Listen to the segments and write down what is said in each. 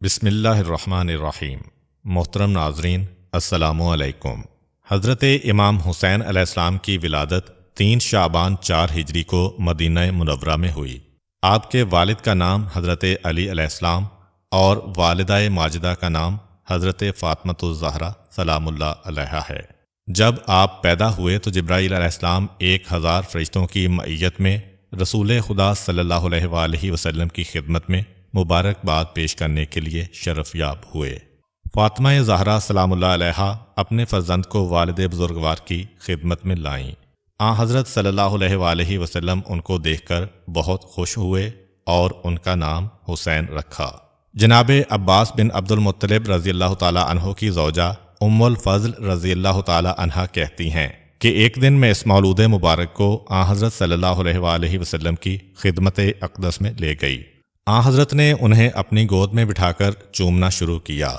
بسم اللہ الرحمن الرحیم۔ محترم ناظرین، السلام علیکم۔ حضرت امام حسین علیہ السلام کی ولادت 3 شعبان 4 ہجری کو مدینہ منورہ میں ہوئی۔ آپ کے والد کا نام حضرت علی علیہ السلام اور والدہ ماجدہ کا نام حضرت فاطمۃ الزہرا سلام اللہ علیہا ہے۔ جب آپ پیدا ہوئے تو جبرائیل علیہ السلام 1000 فرشتوں کی معیت میں رسول خدا صلی اللہ علیہ وآلہ وسلم کی خدمت میں مبارکباد پیش کرنے کے لیے شرف یاب ہوئے۔ فاطمہ زہرا سلام اللہ علیہا اپنے فرزند کو والد بزرگوار کی خدمت میں لائیں۔ حضرت صلی اللہ علیہ وآلہ وسلم ان کو دیکھ کر بہت خوش ہوئے اور ان کا نام حسین رکھا۔ جناب عباس بن عبد المطلب رضی اللہ تعالیٰ عنہ کی زوجہ ام الفضل رضی اللہ تعالیٰ عنہ کہتی ہیں کہ ایک دن میں اس مولود مبارک کو حضرت صلی اللہ علیہ وآلہ وسلم کی خدمت اقدس میں لے گئی۔ حضرت نے انہیں اپنی گود میں بٹھا کر چومنا شروع کیا۔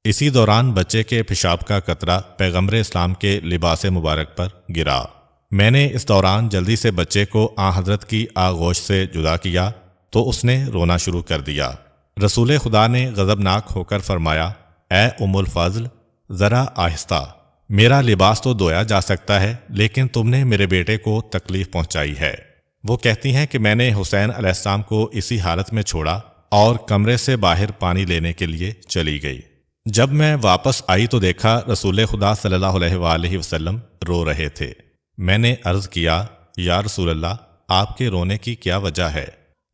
اسی دوران بچے کے پیشاب کا قطرہ پیغمبر اسلام کے لباس مبارک پر گرا۔ میں نے اس دوران جلدی سے بچے کو حضرت کی آغوش سے جدا کیا تو اس نے رونا شروع کر دیا۔ رسول خدا نے غضبناک ہو کر فرمایا، اے ام الفضل، ذرا آہستہ، میرا لباس تو دھویا جا سکتا ہے لیکن تم نے میرے بیٹے کو تکلیف پہنچائی ہے۔ وہ کہتی ہیں کہ میں نے حسین علیہ السلام کو اسی حالت میں چھوڑا اور کمرے سے باہر پانی لینے کے لیے چلی گئی۔ جب میں واپس آئی تو دیکھا رسول خدا صلی اللہ علیہ وآلہ وسلم رو رہے تھے۔ میں نے عرض کیا، یا رسول اللہ، آپ کے رونے کی کیا وجہ ہے؟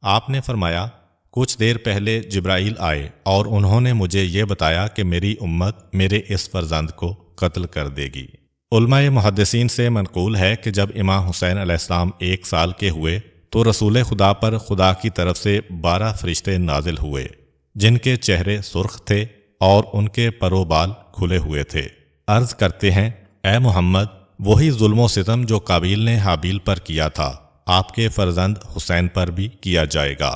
آپ نے فرمایا، کچھ دیر پہلے جبرائیل آئے اور انہوں نے مجھے یہ بتایا کہ میری امت میرے اس فرزند کو قتل کر دے گی۔ علماء محدثین سے منقول ہے کہ جب امام حسین علیہ السلام 1 سال کے ہوئے تو رسول خدا پر خدا کی طرف سے 12 فرشتے نازل ہوئے جن کے چہرے سرخ تھے اور ان کے پر و بال کھلے ہوئے تھے۔ عرض کرتے ہیں، اے محمد، وہی ظلم و ستم جو قابیل نے حابیل پر کیا تھا آپ کے فرزند حسین پر بھی کیا جائے گا،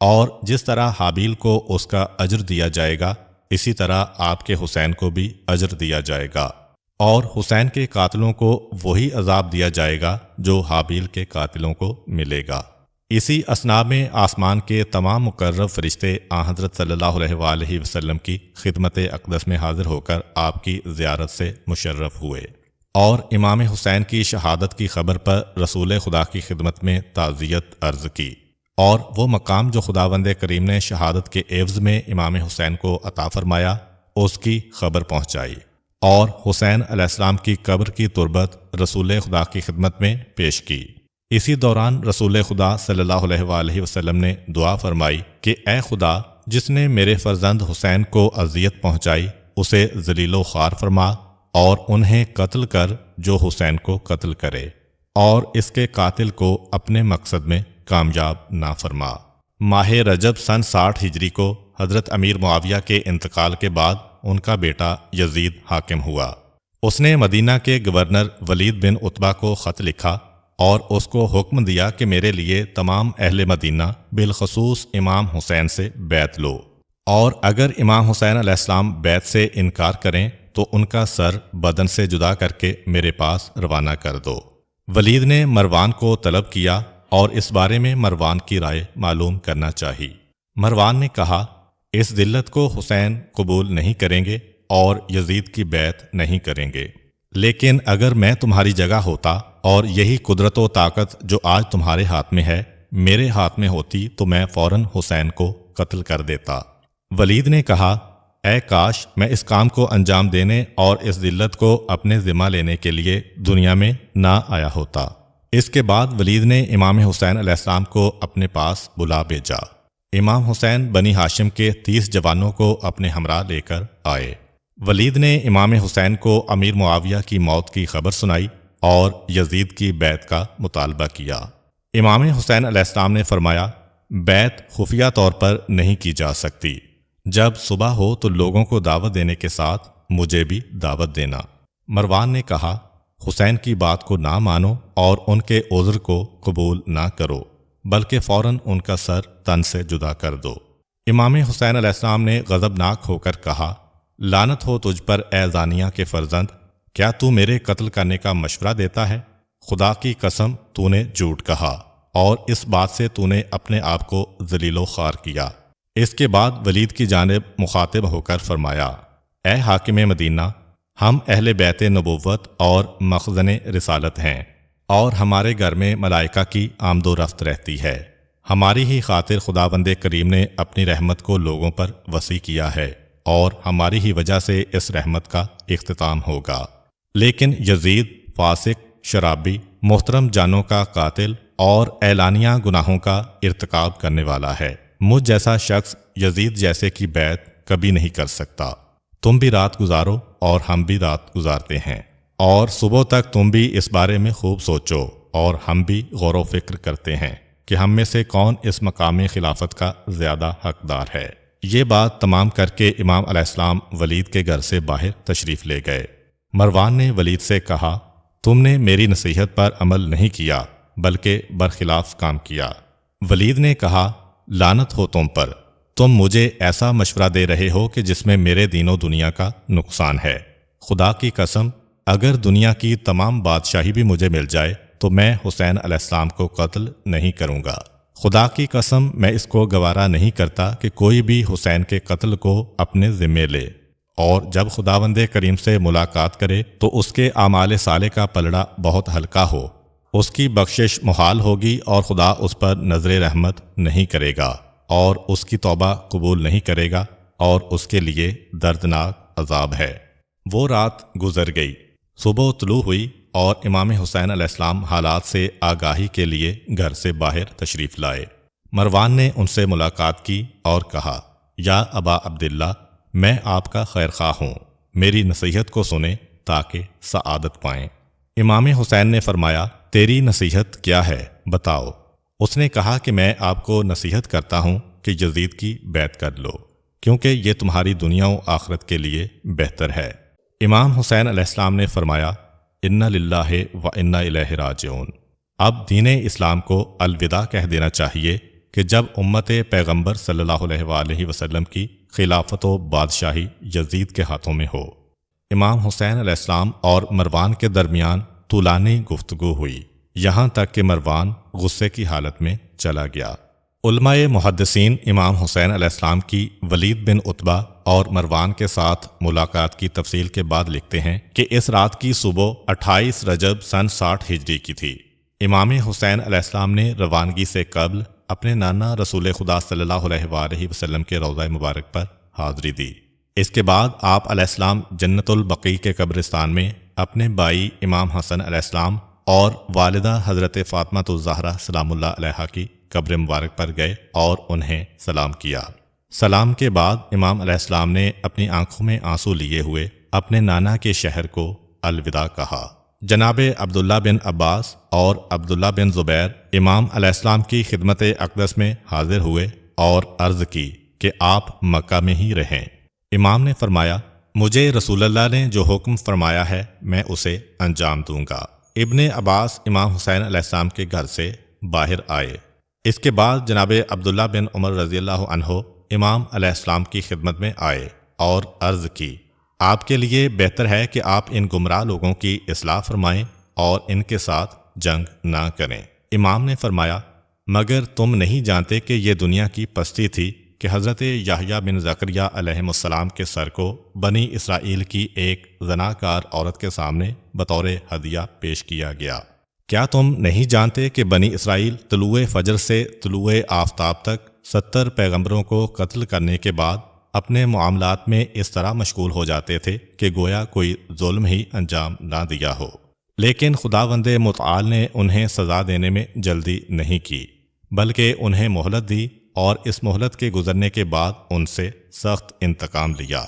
اور جس طرح حابیل کو اس کا اجر دیا جائے گا اسی طرح آپ کے حسین کو بھی اجر دیا جائے گا، اور حسین کے قاتلوں کو وہی عذاب دیا جائے گا جو حابیل کے قاتلوں کو ملے گا۔ اسی اثناء میں آسمان کے تمام مقرب فرشتے حضرت صلی اللہ علیہ وآلہ وسلم کی خدمت اقدس میں حاضر ہو کر آپ کی زیارت سے مشرف ہوئے اور امام حسین کی شہادت کی خبر پر رسول خدا کی خدمت میں تعزیت عرض کی، اور وہ مقام جو خداوند کریم نے شہادت کے عوض میں امام حسین کو عطا فرمایا اس کی خبر پہنچائی، اور حسین علیہ السلام کی قبر کی تربت رسول خدا کی خدمت میں پیش کی۔ اسی دوران رسول خدا صلی اللہ علیہ وآلہ وسلم نے دعا فرمائی کہ اے خدا، جس نے میرے فرزند حسین کو اذیت پہنچائی اسے ذلیل و خوار فرما، اور انہیں قتل کر جو حسین کو قتل کرے، اور اس کے قاتل کو اپنے مقصد میں کامیاب نہ فرما۔ ماہ رجب سن 60 ہجری کو حضرت امیر معاویہ کے انتقال کے بعد ان کا بیٹا یزید حاکم ہوا۔ اس نے مدینہ کے گورنر ولید بن عتبہ کو خط لکھا اور اس کو حکم دیا کہ میرے لیے تمام اہل مدینہ بالخصوص امام حسین سے بیعت لو، اور اگر امام حسین علیہ السلام بیعت سے انکار کریں تو ان کا سر بدن سے جدا کر کے میرے پاس روانہ کر دو۔ ولید نے مروان کو طلب کیا اور اس بارے میں مروان کی رائے معلوم کرنا چاہی۔ مروان نے کہا، اس ذلت کو حسین قبول نہیں کریں گے اور یزید کی بیعت نہیں کریں گے، لیکن اگر میں تمہاری جگہ ہوتا اور یہی قدرت و طاقت جو آج تمہارے ہاتھ میں ہے میرے ہاتھ میں ہوتی تو میں فوراً حسین کو قتل کر دیتا۔ ولید نے کہا، اے کاش میں اس کام کو انجام دینے اور اس ذلت کو اپنے ذمہ لینے کے لیے دنیا میں نہ آیا ہوتا۔ اس کے بعد ولید نے امام حسین علیہ السلام کو اپنے پاس بلا بھیجا۔ امام حسین بنی ہاشم کے 30 جوانوں کو اپنے ہمراہ لے کر آئے۔ ولید نے امام حسین کو امیر معاویہ کی موت کی خبر سنائی اور یزید کی بیعت کا مطالبہ کیا۔ امام حسین علیہ السلام نے فرمایا، بیعت خفیہ طور پر نہیں کی جا سکتی، جب صبح ہو تو لوگوں کو دعوت دینے کے ساتھ مجھے بھی دعوت دینا۔ مروان نے کہا، حسین کی بات کو نہ مانو اور ان کے عذر کو قبول نہ کرو، بلکہ فوراً ان کا سر تن سے جدا کر دو۔ امام حسین علیہ السلام نے غضبناک ہو کر کہا، لعنت ہو تجھ پر اے زانیہ کے فرزند، کیا تو میرے قتل کرنے کا مشورہ دیتا ہے؟ خدا کی قسم تو نے جھوٹ کہا اور اس بات سے تو نے اپنے آپ کو ذلیل و خوار کیا۔ اس کے بعد ولید کی جانب مخاطب ہو کر فرمایا، اے حاکم مدینہ، ہم اہل بیت نبوت اور مخزن رسالت ہیں، اور ہمارے گھر میں ملائکہ کی آمد و رفت رہتی ہے۔ ہماری ہی خاطر خداوند کریم نے اپنی رحمت کو لوگوں پر وسیع کیا ہے، اور ہماری ہی وجہ سے اس رحمت کا اختتام ہوگا۔ لیکن یزید فاسق، شرابی، محترم جانوں کا قاتل اور اعلانیہ گناہوں کا ارتکاب کرنے والا ہے۔ مجھ جیسا شخص یزید جیسے کی بیعت کبھی نہیں کر سکتا۔ تم بھی رات گزارو اور ہم بھی رات گزارتے ہیں، اور صبح تک تم بھی اس بارے میں خوب سوچو، اور ہم بھی غور و فکر کرتے ہیں کہ ہم میں سے کون اس مقام خلافت کا زیادہ حقدار ہے۔ یہ بات تمام کر کے امام علیہ السلام ولید کے گھر سے باہر تشریف لے گئے۔ مروان نے ولید سے کہا، تم نے میری نصیحت پر عمل نہیں کیا بلکہ برخلاف کام کیا۔ ولید نے کہا، لعنت ہو تم پر، تم مجھے ایسا مشورہ دے رہے ہو کہ جس میں میرے دین و دنیا کا نقصان ہے۔ خدا کی قسم، اگر دنیا کی تمام بادشاہی بھی مجھے مل جائے تو میں حسین علیہ السلام کو قتل نہیں کروں گا۔ خدا کی قسم، میں اس کو گوارا نہیں کرتا کہ کوئی بھی حسین کے قتل کو اپنے ذمے لے، اور جب خداوند کریم سے ملاقات کرے تو اس کے اعمال صالح کا پلڑا بہت ہلکا ہو، اس کی بخشش محال ہوگی اور خدا اس پر نظر رحمت نہیں کرے گا، اور اس کی توبہ قبول نہیں کرے گا، اور اس کے لیے دردناک عذاب ہے۔ وہ رات گزر گئی، صبح طلوع ہوئی، اور امام حسین علیہ السلام حالات سے آگاہی کے لیے گھر سے باہر تشریف لائے۔ مروان نے ان سے ملاقات کی اور کہا، یا ابا عبداللہ، میں آپ کا خیر خواہ ہوں، میری نصیحت کو سنیں تاکہ سعادت پائیں۔ امام حسین نے فرمایا، تیری نصیحت کیا ہے بتاؤ۔ اس نے کہا کہ میں آپ کو نصیحت کرتا ہوں کہ یزید کی بیعت کر لو، کیونکہ یہ تمہاری دنیا و آخرت کے لیے بہتر ہے۔ امام حسین علیہ السلام نے فرمایا، انا للہ و انا الیہ راجعون۔ اب دین اسلام کو الوداع کہہ دینا چاہیے کہ جب امت پیغمبر صلی اللہ علیہ وآلہ وسلم کی خلافت و بادشاہی یزید کے ہاتھوں میں ہو۔ امام حسین علیہ السلام اور مروان کے درمیان طولانی گفتگو ہوئی، یہاں تک کہ مروان غصے کی حالت میں چلا گیا۔ علماء محدثین امام حسین علیہ السلام کی ولید بن عتبہ اور مروان کے ساتھ ملاقات کی تفصیل کے بعد لکھتے ہیں کہ اس رات کی صبح 28 رجب سن 60 ہجری کی تھی۔ امام حسین علیہ السلام نے روانگی سے قبل اپنے نانا رسول خدا صلی اللہ علیہ وآلہ وسلم کے روضہ مبارک پر حاضری دی۔ اس کے بعد آپ علیہ السلام جنت البقیع کے قبرستان میں اپنے بھائی امام حسن علیہ السلام اور والدہ حضرت فاطمہ الزہرا سلام اللہ علیہا کی قبر مبارک پر گئے اور انہیں سلام کیا۔ سلام کے بعد امام علیہ السلام نے اپنی آنکھوں میں آنسو لیے ہوئے اپنے نانا کے شہر کو الوداع کہا۔ جناب عبداللہ بن عباس اور عبداللہ بن زبیر امام علیہ السلام کی خدمت اقدس میں حاضر ہوئے اور عرض کی کہ آپ مکہ میں ہی رہیں۔ امام نے فرمایا، مجھے رسول اللہ نے جو حکم فرمایا ہے میں اسے انجام دوں گا۔ ابن عباس امام حسین علیہ السلام کے گھر سے باہر آئے۔ اس کے بعد جناب عبداللہ بن عمر رضی اللہ عنہ امام علیہ السلام کی خدمت میں آئے اور عرض کی، آپ کے لیے بہتر ہے کہ آپ ان گمراہ لوگوں کی اصلاح فرمائیں اور ان کے ساتھ جنگ نہ کریں۔ امام نے فرمایا، مگر تم نہیں جانتے کہ یہ دنیا کی پستی تھی کہ حضرت یحییٰ بن زکریہ علیہ السلام کے سر کو بنی اسرائیل کی ایک زناکار عورت کے سامنے بطور ہدیہ پیش کیا گیا۔ کیا تم نہیں جانتے کہ بنی اسرائیل طلوع فجر سے طلوع آفتاب تک 70 پیغمبروں کو قتل کرنے کے بعد اپنے معاملات میں اس طرح مشغول ہو جاتے تھے کہ گویا کوئی ظلم ہی انجام نہ دیا ہو، لیکن خداوند متعال نے انہیں سزا دینے میں جلدی نہیں کی، بلکہ انہیں مہلت دی اور اس مہلت کے گزرنے کے بعد ان سے سخت انتقام لیا۔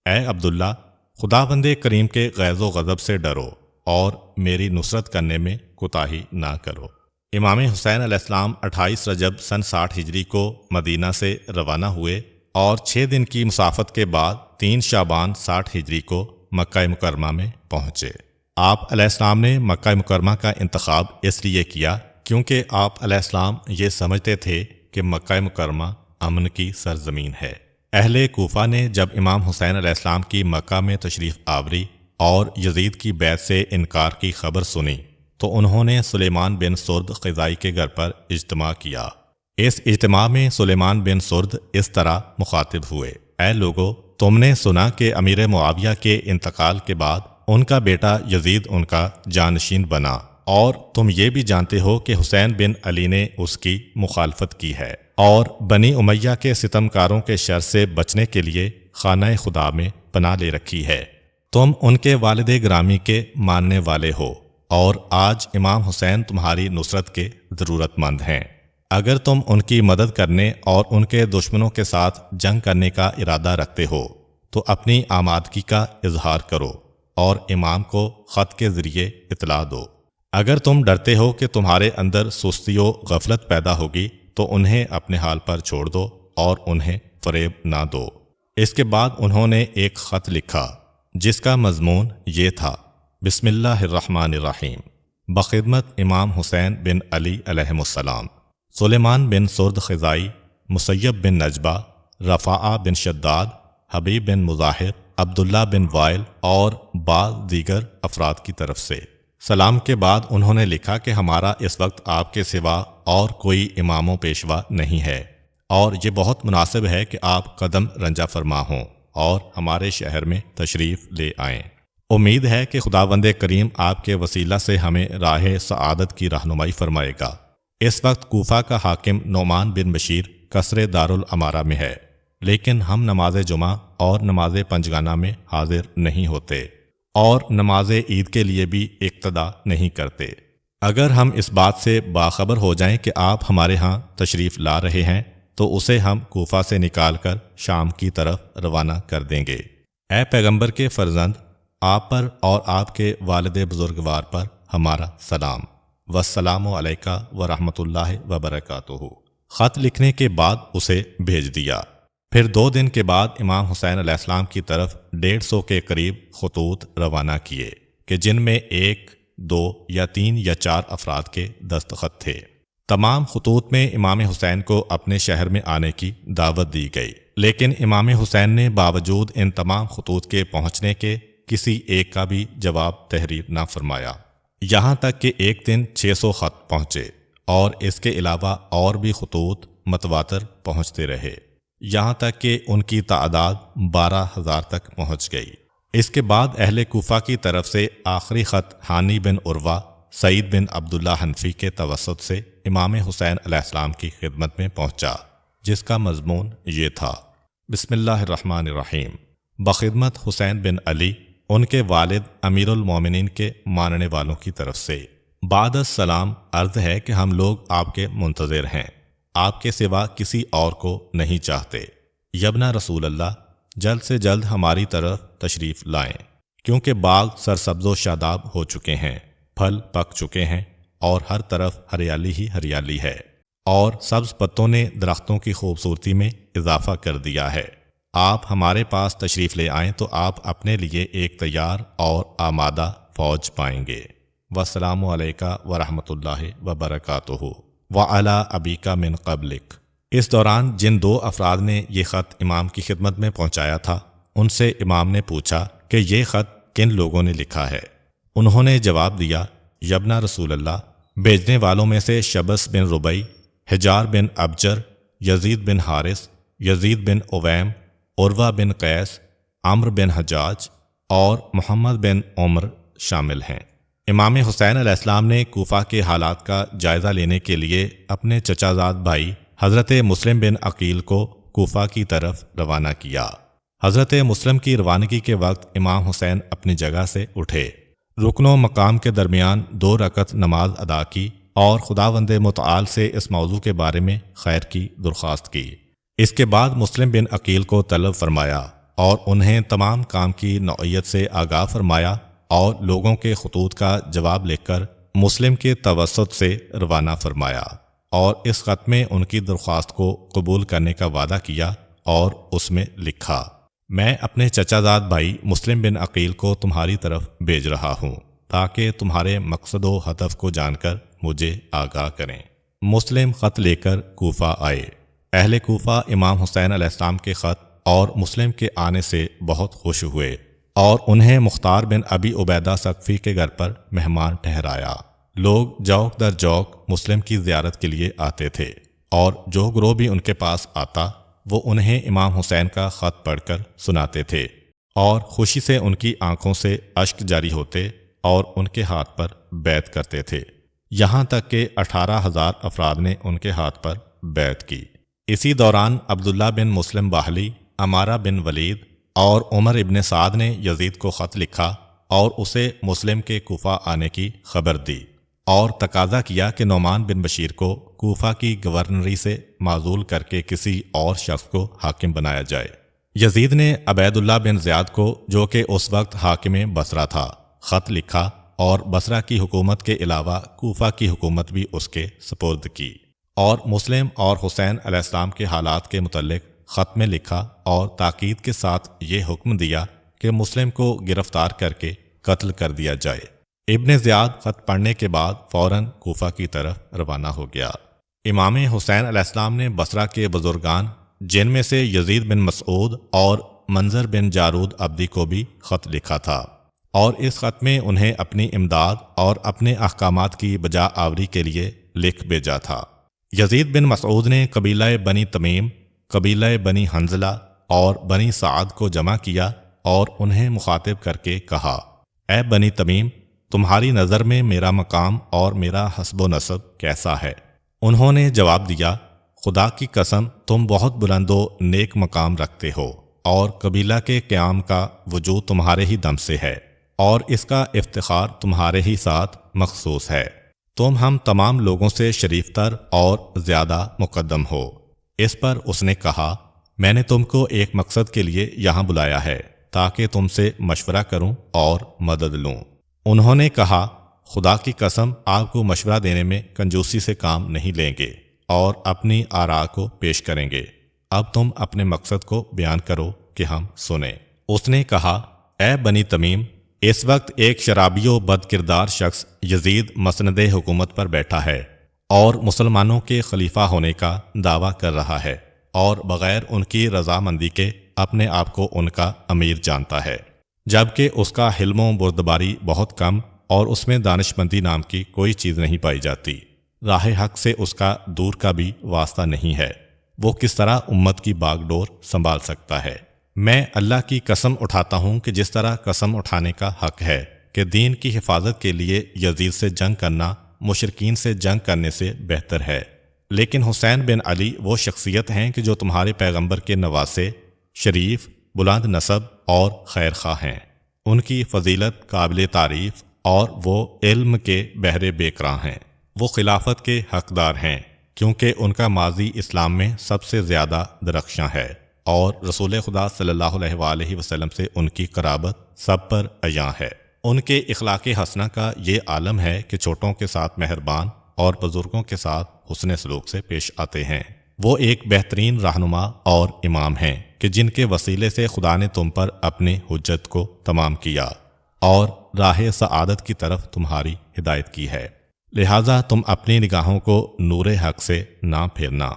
اے عبداللہ، خداوند کریم کے غیظ و غضب سے ڈرو اور میری نصرت کرنے میں کوتاہی نہ کرو۔ امام حسین علیہ السلام 28 رجب سن 60 ہجری کو مدینہ سے روانہ ہوئے اور 6 دن کی مسافت کے بعد 3 شعبان 60 ہجری کو مکہ مکرمہ میں پہنچے۔ آپ علیہ السلام نے مکہ مکرمہ کا انتخاب اس لیے کیا کیونکہ آپ علیہ السلام یہ سمجھتے تھے کہ مکہ مکرمہ امن کی سرزمین ہے۔ اہل کوفہ نے جب امام حسین علیہ السلام کی مکہ میں تشریف آوری اور یزید کی بیعت سے انکار کی خبر سنی تو انہوں نے سلیمان بن سرد خزائی کے گھر پر اجتماع کیا۔ اس اجتماع میں سلیمان بن سرد اس طرح مخاطب ہوئے: اے لوگو، تم نے سنا کہ امیر معاویہ کے انتقال کے بعد ان کا بیٹا یزید ان کا جانشین بنا، اور تم یہ بھی جانتے ہو کہ حسین بن علی نے اس کی مخالفت کی ہے اور بنی امیہ کے ستمکاروں کے شر سے بچنے کے لیے خانہ خدا میں پناہ لے رکھی ہے۔ تم ان کے والد گرامی کے ماننے والے ہو، اور آج امام حسین تمہاری نصرت کے ضرورت مند ہیں۔ اگر تم ان کی مدد کرنے اور ان کے دشمنوں کے ساتھ جنگ کرنے کا ارادہ رکھتے ہو تو اپنی آمادگی کا اظہار کرو اور امام کو خط کے ذریعے اطلاع دو۔ اگر تم ڈرتے ہو کہ تمہارے اندر سستی و غفلت پیدا ہوگی تو انہیں اپنے حال پر چھوڑ دو اور انہیں فریب نہ دو۔ اس کے بعد انہوں نے ایک خط لکھا جس کا مضمون یہ تھا: بسم اللہ الرحمن الرحیم، بخدمت امام حسین بن علی علیہ السلام، سلیمان بن سرد خزائی، مسیب بن نجبہ، رفاعہ بن شداد، حبیب بن مظاہر، عبداللہ بن وائل اور بعض دیگر افراد کی طرف سے۔ سلام کے بعد انہوں نے لکھا کہ ہمارا اس وقت آپ کے سوا اور کوئی امام و پیشوا نہیں ہے، اور یہ بہت مناسب ہے کہ آپ قدم رنجہ فرما ہوں اور ہمارے شہر میں تشریف لے آئیں۔ امید ہے کہ خداوند کریم آپ کے وسیلہ سے ہمیں راہ سعادت کی رہنمائی فرمائے گا۔ اس وقت کوفہ کا حاکم نعمان بن بشیر قصر دارالامارہ میں ہے، لیکن ہم نماز جمعہ اور نماز پنجگانہ میں حاضر نہیں ہوتے اور نماز عید کے لیے بھی اقتدا نہیں کرتے۔ اگر ہم اس بات سے باخبر ہو جائیں کہ آپ ہمارے ہاں تشریف لا رہے ہیں تو اسے ہم کوفہ سے نکال کر شام کی طرف روانہ کر دیں گے۔ اے پیغمبر کے فرزند، آپ پر اور آپ کے والد بزرگوار پر ہمارا سلام۔ والسلام علیکہ ورحمۃ اللہ وبرکاتہ۔ خط لکھنے کے بعد اسے بھیج دیا۔ پھر 2 دن کے بعد امام حسین علیہ السلام کی طرف 150 کے قریب خطوط روانہ کیے کہ جن میں 1، 2 یا 3 یا 4 افراد کے دستخط تھے۔ تمام خطوط میں امام حسین کو اپنے شہر میں آنے کی دعوت دی گئی، لیکن امام حسین نے باوجود ان تمام خطوط کے پہنچنے کے کسی ایک کا بھی جواب تحریر نہ فرمایا، یہاں تک کہ ایک دن 600 خط پہنچے، اور اس کے علاوہ اور بھی خطوط متواتر پہنچتے رہے، یہاں تک کہ ان کی تعداد 12,000 تک پہنچ گئی۔ اس کے بعد اہل کوفہ کی طرف سے آخری خط ہانی بن عروہ، سعید بن عبداللہ حنفی کے توسط سے امام حسین علیہ السلام کی خدمت میں پہنچا، جس کا مضمون یہ تھا: بسم اللہ الرحمن الرحیم، بخدمت حسین بن علی، ان کے والد امیر المومنین کے ماننے والوں کی طرف سے۔ بعد السلام، عرض ہے کہ ہم لوگ آپ کے منتظر ہیں، آپ کے سوا کسی اور کو نہیں چاہتے۔ یبنا رسول اللہ، جلد سے جلد ہماری طرف تشریف لائیں، کیونکہ باغ سرسبز و شاداب ہو چکے ہیں، پھل پک چکے ہیں اور ہر طرف ہریالی ہی ہریالی ہے، اور سبز پتوں نے درختوں کی خوبصورتی میں اضافہ کر دیا ہے۔ آپ ہمارے پاس تشریف لے آئیں تو آپ اپنے لیے ایک تیار اور آمادہ فوج پائیں گے۔ والسلام علیکہ ورحمۃ اللہ وبرکاتہ وعلی ابیک من قبلک۔ اس دوران جن 2 افراد نے یہ خط امام کی خدمت میں پہنچایا تھا، ان سے امام نے پوچھا کہ یہ خط کن لوگوں نے لکھا ہے؟ انہوں نے جواب دیا: یبنا رسول اللہ، بھیجنے والوں میں سے شبس بن ربیع، حجار بن ابجر، یزید بن حارث، یزید بن اویم، عروہ بن قیس، عمرو بن حجاج اور محمد بن عمر شامل ہیں۔ امام حسین علیہ السلام نے کوفہ کے حالات کا جائزہ لینے کے لیے اپنے چچا زاد بھائی حضرت مسلم بن عقیل کو کوفہ کی طرف روانہ کیا۔ حضرت مسلم کی روانگی کے وقت امام حسین اپنی جگہ سے اٹھے، رکن و مقام کے درمیان 2 رکعت نماز ادا کی اور خداوند متعال سے اس موضوع کے بارے میں خیر کی درخواست کی۔ اس کے بعد مسلم بن عقیل کو طلب فرمایا اور انہیں تمام کام کی نوعیت سے آگاہ فرمایا اور لوگوں کے خطوط کا جواب لکھ کر مسلم کے توسط سے روانہ فرمایا، اور اس خط میں ان کی درخواست کو قبول کرنے کا وعدہ کیا اور اس میں لکھا: میں اپنے چچا زاد بھائی مسلم بن عقیل کو تمہاری طرف بھیج رہا ہوں تاکہ تمہارے مقصد و ہدف کو جان کر مجھے آگاہ کریں۔ مسلم خط لے کر کوفہ آئے۔ اہل کوفہ امام حسین علیہ السلام کے خط اور مسلم کے آنے سے بہت خوش ہوئے اور انہیں مختار بن ابی عبیدہ ثقفی کے گھر پر مہمان ٹھہرایا۔ لوگ جوق در جوق مسلم کی زیارت کے لیے آتے تھے۔ اور جو گروہ بھی ان کے پاس آتا وہ انہیں امام حسین کا خط پڑھ کر سناتے تھے، اور خوشی سے ان کی آنکھوں سے اشک جاری ہوتے اور ان کے ہاتھ پر بیعت کرتے تھے، یہاں تک کہ 18,000 افراد نے ان کے ہاتھ پر بیعت کی۔ اسی دوران عبداللہ بن مسلم باہلی، عمارہ بن ولید اور عمر ابن سعد نے یزید کو خط لکھا اور اسے مسلم کے کوفہ آنے کی خبر دی اور تقاضا کیا کہ نعمان بن بشیر کو کوفہ کی گورنری سے معزول کر کے کسی اور شخص کو حاکم بنایا جائے۔ یزید نے عبید اللہ بن زیاد کو، جو کہ اس وقت حاکم بصرہ تھا، خط لکھا اور بصرہ کی حکومت کے علاوہ کوفہ کی حکومت بھی اس کے سپرد کی، اور مسلم اور حسین علیہ السلام کے حالات کے متعلق خط میں لکھا اور تاکید کے ساتھ یہ حکم دیا کہ مسلم کو گرفتار کر کے قتل کر دیا جائے۔ ابن زیاد خط پڑھنے کے بعد فوراً کوفہ کی طرف روانہ ہو گیا۔ امام حسین علیہ السلام نے بصرہ کے بزرگان، جن میں سے یزید بن مسعود اور منظر بن جارود عبدی کو بھی خط لکھا تھا، اور اس خط میں انہیں اپنی امداد اور اپنے احکامات کی بجا آوری کے لیے لکھ بھیجا تھا۔ یزید بن مسعود نے قبیلہ بنی تمیم، قبیلہ بنی حنظلہ اور بنی سعد کو جمع کیا اور انہیں مخاطب کر کے کہا، اے بنی تمیم، تمہاری نظر میں میرا مقام اور میرا حسب و نسب کیسا ہے؟ انہوں نے جواب دیا، خدا کی قسم تم بہت بلند و نیک مقام رکھتے ہو، اور قبیلہ کے قیام کا وجود تمہارے ہی دم سے ہے، اور اس کا افتخار تمہارے ہی ساتھ مخصوص ہے۔ تم ہم تمام لوگوں سے شریف تر اور زیادہ مقدم ہو۔ اس پر اس نے کہا، میں نے تم کو ایک مقصد کے لیے یہاں بلایا ہے تاکہ تم سے مشورہ کروں اور مدد لوں۔ انہوں نے کہا، خدا کی قسم آپ کو مشورہ دینے میں کنجوسی سے کام نہیں لیں گے اور اپنی آراء کو پیش کریں گے۔ اب تم اپنے مقصد کو بیان کرو کہ ہم سنیں۔ اس نے کہا، اے بنی تمیم، اس وقت ایک شرابی و بد کردار شخص یزید مسند حکومت پر بیٹھا ہے اور مسلمانوں کے خلیفہ ہونے کا دعویٰ کر رہا ہے، اور بغیر ان کی رضامندی کے اپنے آپ کو ان کا امیر جانتا ہے، جبکہ اس کا حلم و بردباری بہت کم اور اس میں دانش مندی نام کی کوئی چیز نہیں پائی جاتی۔ راہ حق سے اس کا دور کا بھی واسطہ نہیں ہے۔ وہ کس طرح امت کی باغ ڈور سنبھال سکتا ہے؟ میں اللہ کی قسم اٹھاتا ہوں کہ جس طرح قسم اٹھانے کا حق ہے کہ دین کی حفاظت کے لیے یزید سے جنگ کرنا مشرکین سے جنگ کرنے سے بہتر ہے، لیکن حسین بن علی وہ شخصیت ہیں کہ جو تمہارے پیغمبر کے نواسے، شریف، بلند نسب اور خیر خواہ ہیں۔ ان کی فضیلت قابل تعریف اور وہ علم کے بحر بیکراں ہیں۔ وہ خلافت کے حقدار ہیں کیونکہ ان کا ماضی اسلام میں سب سے زیادہ درخشاں ہے، اور رسول خدا صلی اللہ علیہ وآلہ وسلم سے ان کی قرابت سب پر عیاں ہے۔ ان کے اخلاق حسنہ کا یہ عالم ہے کہ چھوٹوں کے ساتھ مہربان اور بزرگوں کے ساتھ حسن سلوک سے پیش آتے ہیں۔ وہ ایک بہترین رہنما اور امام ہیں کہ جن کے وسیلے سے خدا نے تم پر اپنی حجت کو تمام کیا اور راہ سعادت کی طرف تمہاری ہدایت کی ہے، لہٰذا تم اپنی نگاہوں کو نور حق سے نہ پھیرنا۔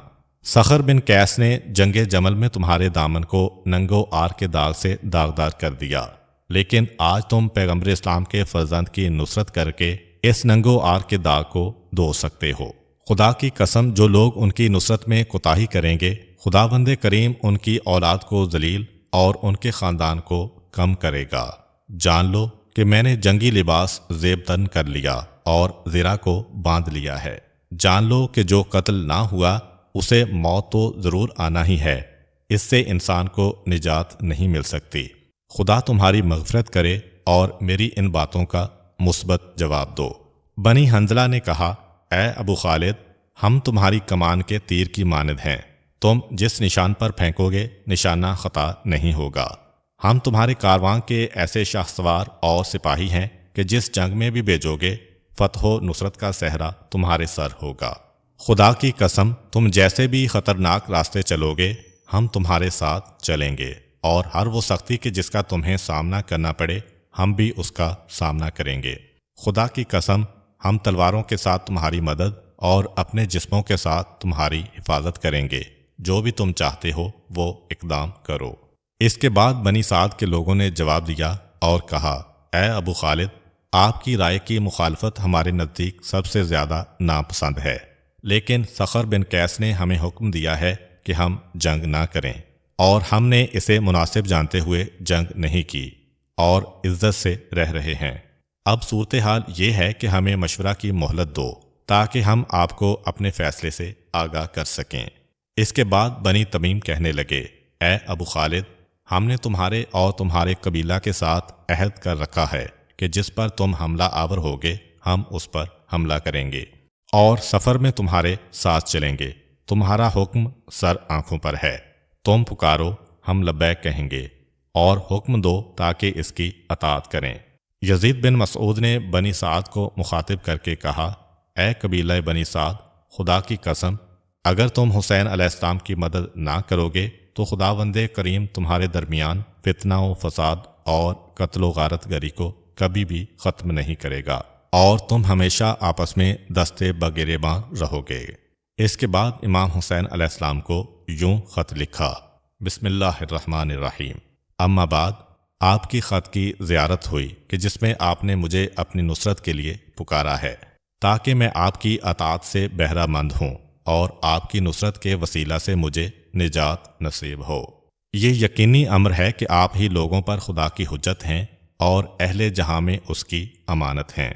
سخر بن قیس نے جنگ جمل میں تمہارے دامن کو ننگو آر کے داغ سے داغدار کر دیا، لیکن آج تم پیغمبر اسلام کے فرزند کی نصرت کر کے اس ننگو آر کے داغ کو دھو سکتے ہو۔ خدا کی قسم جو لوگ ان کی نصرت میں کوتاہی کریں گے، خداوند کریم ان کی اولاد کو ذلیل اور ان کے خاندان کو کم کرے گا۔ جان لو کہ میں نے جنگی لباس زیب تن کر لیا اور زرہ کو باندھ لیا ہے۔ جان لو کہ جو قتل نہ ہوا اسے موت تو ضرور آنا ہی ہے، اس سے انسان کو نجات نہیں مل سکتی۔ خدا تمہاری مغفرت کرے اور میری ان باتوں کا مثبت جواب دو۔ بنی حنظلہ نے کہا، اے ابو خالد، ہم تمہاری کمان کے تیر کی مانند ہیں، تم جس نشان پر پھینکو گے نشانہ خطا نہیں ہوگا۔ ہم تمہارے کارواں کے ایسے شاہ سوار اور سپاہی ہیں کہ جس جنگ میں بھی بھیجو گے فتح و نصرت کا صحرا تمہارے سر ہوگا۔ خدا کی قسم تم جیسے بھی خطرناک راستے چلو گے ہم تمہارے ساتھ چلیں گے، اور ہر وہ سختی کہ جس کا تمہیں سامنا کرنا پڑے ہم بھی اس کا سامنا کریں گے۔ خدا کی قسم ہم تلواروں کے ساتھ تمہاری مدد اور اپنے جسموں کے ساتھ تمہاری حفاظت کریں گے، جو بھی تم چاہتے ہو وہ اقدام کرو۔ اس کے بعد بنی سعد کے لوگوں نے جواب دیا اور کہا، اے ابو خالد، آپ کی رائے کی مخالفت ہمارے نزدیک سب سے زیادہ ناپسند ہے۔ لیکن صخر بن قیس نے ہمیں حکم دیا ہے کہ ہم جنگ نہ کریں، اور ہم نے اسے مناسب جانتے ہوئے جنگ نہیں کی اور عزت سے رہ رہے ہیں۔ اب صورتحال یہ ہے کہ ہمیں مشورہ کی مہلت دو تاکہ ہم آپ کو اپنے فیصلے سے آگاہ کر سکیں۔ اس کے بعد بنی تمیم کہنے لگے، اے ابو خالد، ہم نے تمہارے اور تمہارے قبیلہ کے ساتھ عہد کر رکھا ہے کہ جس پر تم حملہ آور ہوگے ہم اس پر حملہ کریں گے اور سفر میں تمہارے ساتھ چلیں گے۔ تمہارا حکم سر آنکھوں پر ہے، تم پکارو ہم لبیک کہیں گے، اور حکم دو تاکہ اس کی اطاعت کریں۔ یزید بن مسعود نے بنی سعد کو مخاطب کر کے کہا، اے قبیلہ بنی سعد، خدا کی قسم اگر تم حسین علیہ السلام کی مدد نہ کرو گے تو خداوند کریم تمہارے درمیان فتنہ و فساد اور قتل و غارت گری کو کبھی بھی ختم نہیں کرے گا، اور تم ہمیشہ آپس میں دستے بگریباں رہو گے۔ اس کے بعد امام حسین علیہ السلام کو یوں خط لکھا، بسم اللہ الرحمن الرحیم، اما بعد آپ کی خط کی زیارت ہوئی کہ جس میں آپ نے مجھے اپنی نصرت کے لیے پکارا ہے تاکہ میں آپ کی اطاعت سے بہرہ مند ہوں اور آپ کی نصرت کے وسیلہ سے مجھے نجات نصیب ہو۔ یہ یقینی امر ہے کہ آپ ہی لوگوں پر خدا کی حجت ہیں اور اہل جہاں میں اس کی امانت ہیں۔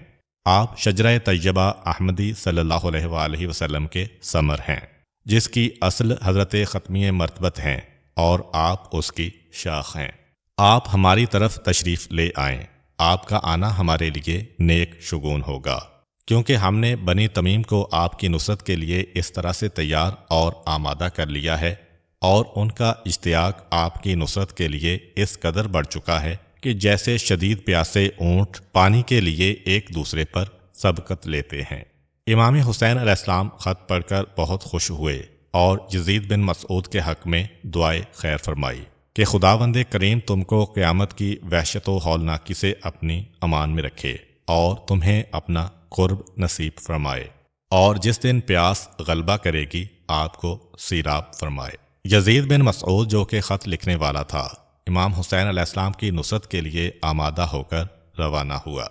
آپ شجرہ طیبہ احمدی صلی اللہ علیہ وآلہ وسلم کے ثمر ہیں، جس کی اصل حضرت ختمی مرتبت ہیں، اور آپ اس کی شاخ ہیں۔ آپ ہماری طرف تشریف لے آئیں، آپ کا آنا ہمارے لیے نیک شگون ہوگا، کیونکہ ہم نے بنی تمیم کو آپ کی نصرت کے لیے اس طرح سے تیار اور آمادہ کر لیا ہے، اور ان کا اشتیاق آپ کی نصرت کے لیے اس قدر بڑھ چکا ہے کہ جیسے شدید پیاسے اونٹ پانی کے لیے ایک دوسرے پر سبقت لیتے ہیں۔ امام حسین علیہ السلام خط پڑھ کر بہت خوش ہوئے اور یزید بن مسعود کے حق میں دعائے خیر فرمائی کہ خداوند کریم تم کو قیامت کی وحشت و ہولناکی سے اپنی امان میں رکھے اور تمہیں اپنا قرب نصیب فرمائے، اور جس دن پیاس غلبہ کرے گی آپ کو سیراب فرمائے۔ یزید بن مسعود جو کہ خط لکھنے والا تھا، امام حسین علیہ السلام کی نصرت کے لیے آمادہ ہو کر روانہ ہوا،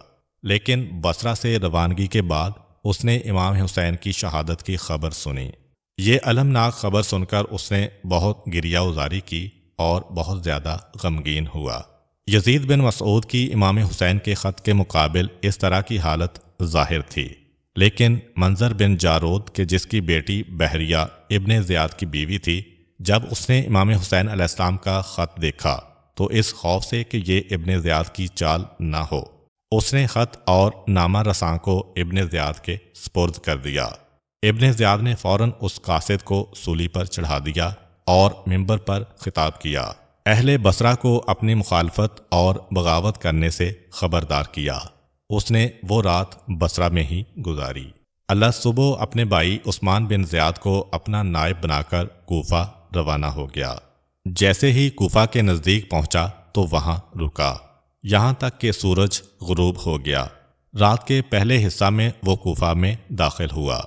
لیکن بصرہ سے روانگی کے بعد اس نے امام حسین کی شہادت کی خبر سنی۔ یہ المناک خبر سن کر اس نے بہت گریہ وزاری کی اور بہت زیادہ غمگین ہوا۔ یزید بن مسعود کی امام حسین کے خط کے مقابل اس طرح کی حالت ظاہر تھی، لیکن منظر بن جارود کہ جس کی بیٹی بحریہ ابن زیاد کی بیوی تھی، جب اس نے امام حسین علیہ السلام کا خط دیکھا تو اس خوف سے کہ یہ ابن زیاد کی چال نہ ہو، اس نے خط اور نامہ رساں کو ابن زیاد کے سپرد کر دیا۔ ابن زیاد نے فوراً اس قاصد کو سولی پر چڑھا دیا اور منبر پر خطاب کیا، اہل بصرہ کو اپنی مخالفت اور بغاوت کرنے سے خبردار کیا۔ اس نے وہ رات بصرہ میں ہی گزاری۔ اللہ صبح اپنے بھائی عثمان بن زیاد کو اپنا نائب بنا کر کوفہ روانہ ہو گیا۔ جیسے ہی کوفہ کے نزدیک پہنچا تو وہاں رکا، یہاں تک کہ سورج غروب ہو گیا۔ رات کے پہلے حصہ میں وہ کوفہ میں داخل ہوا۔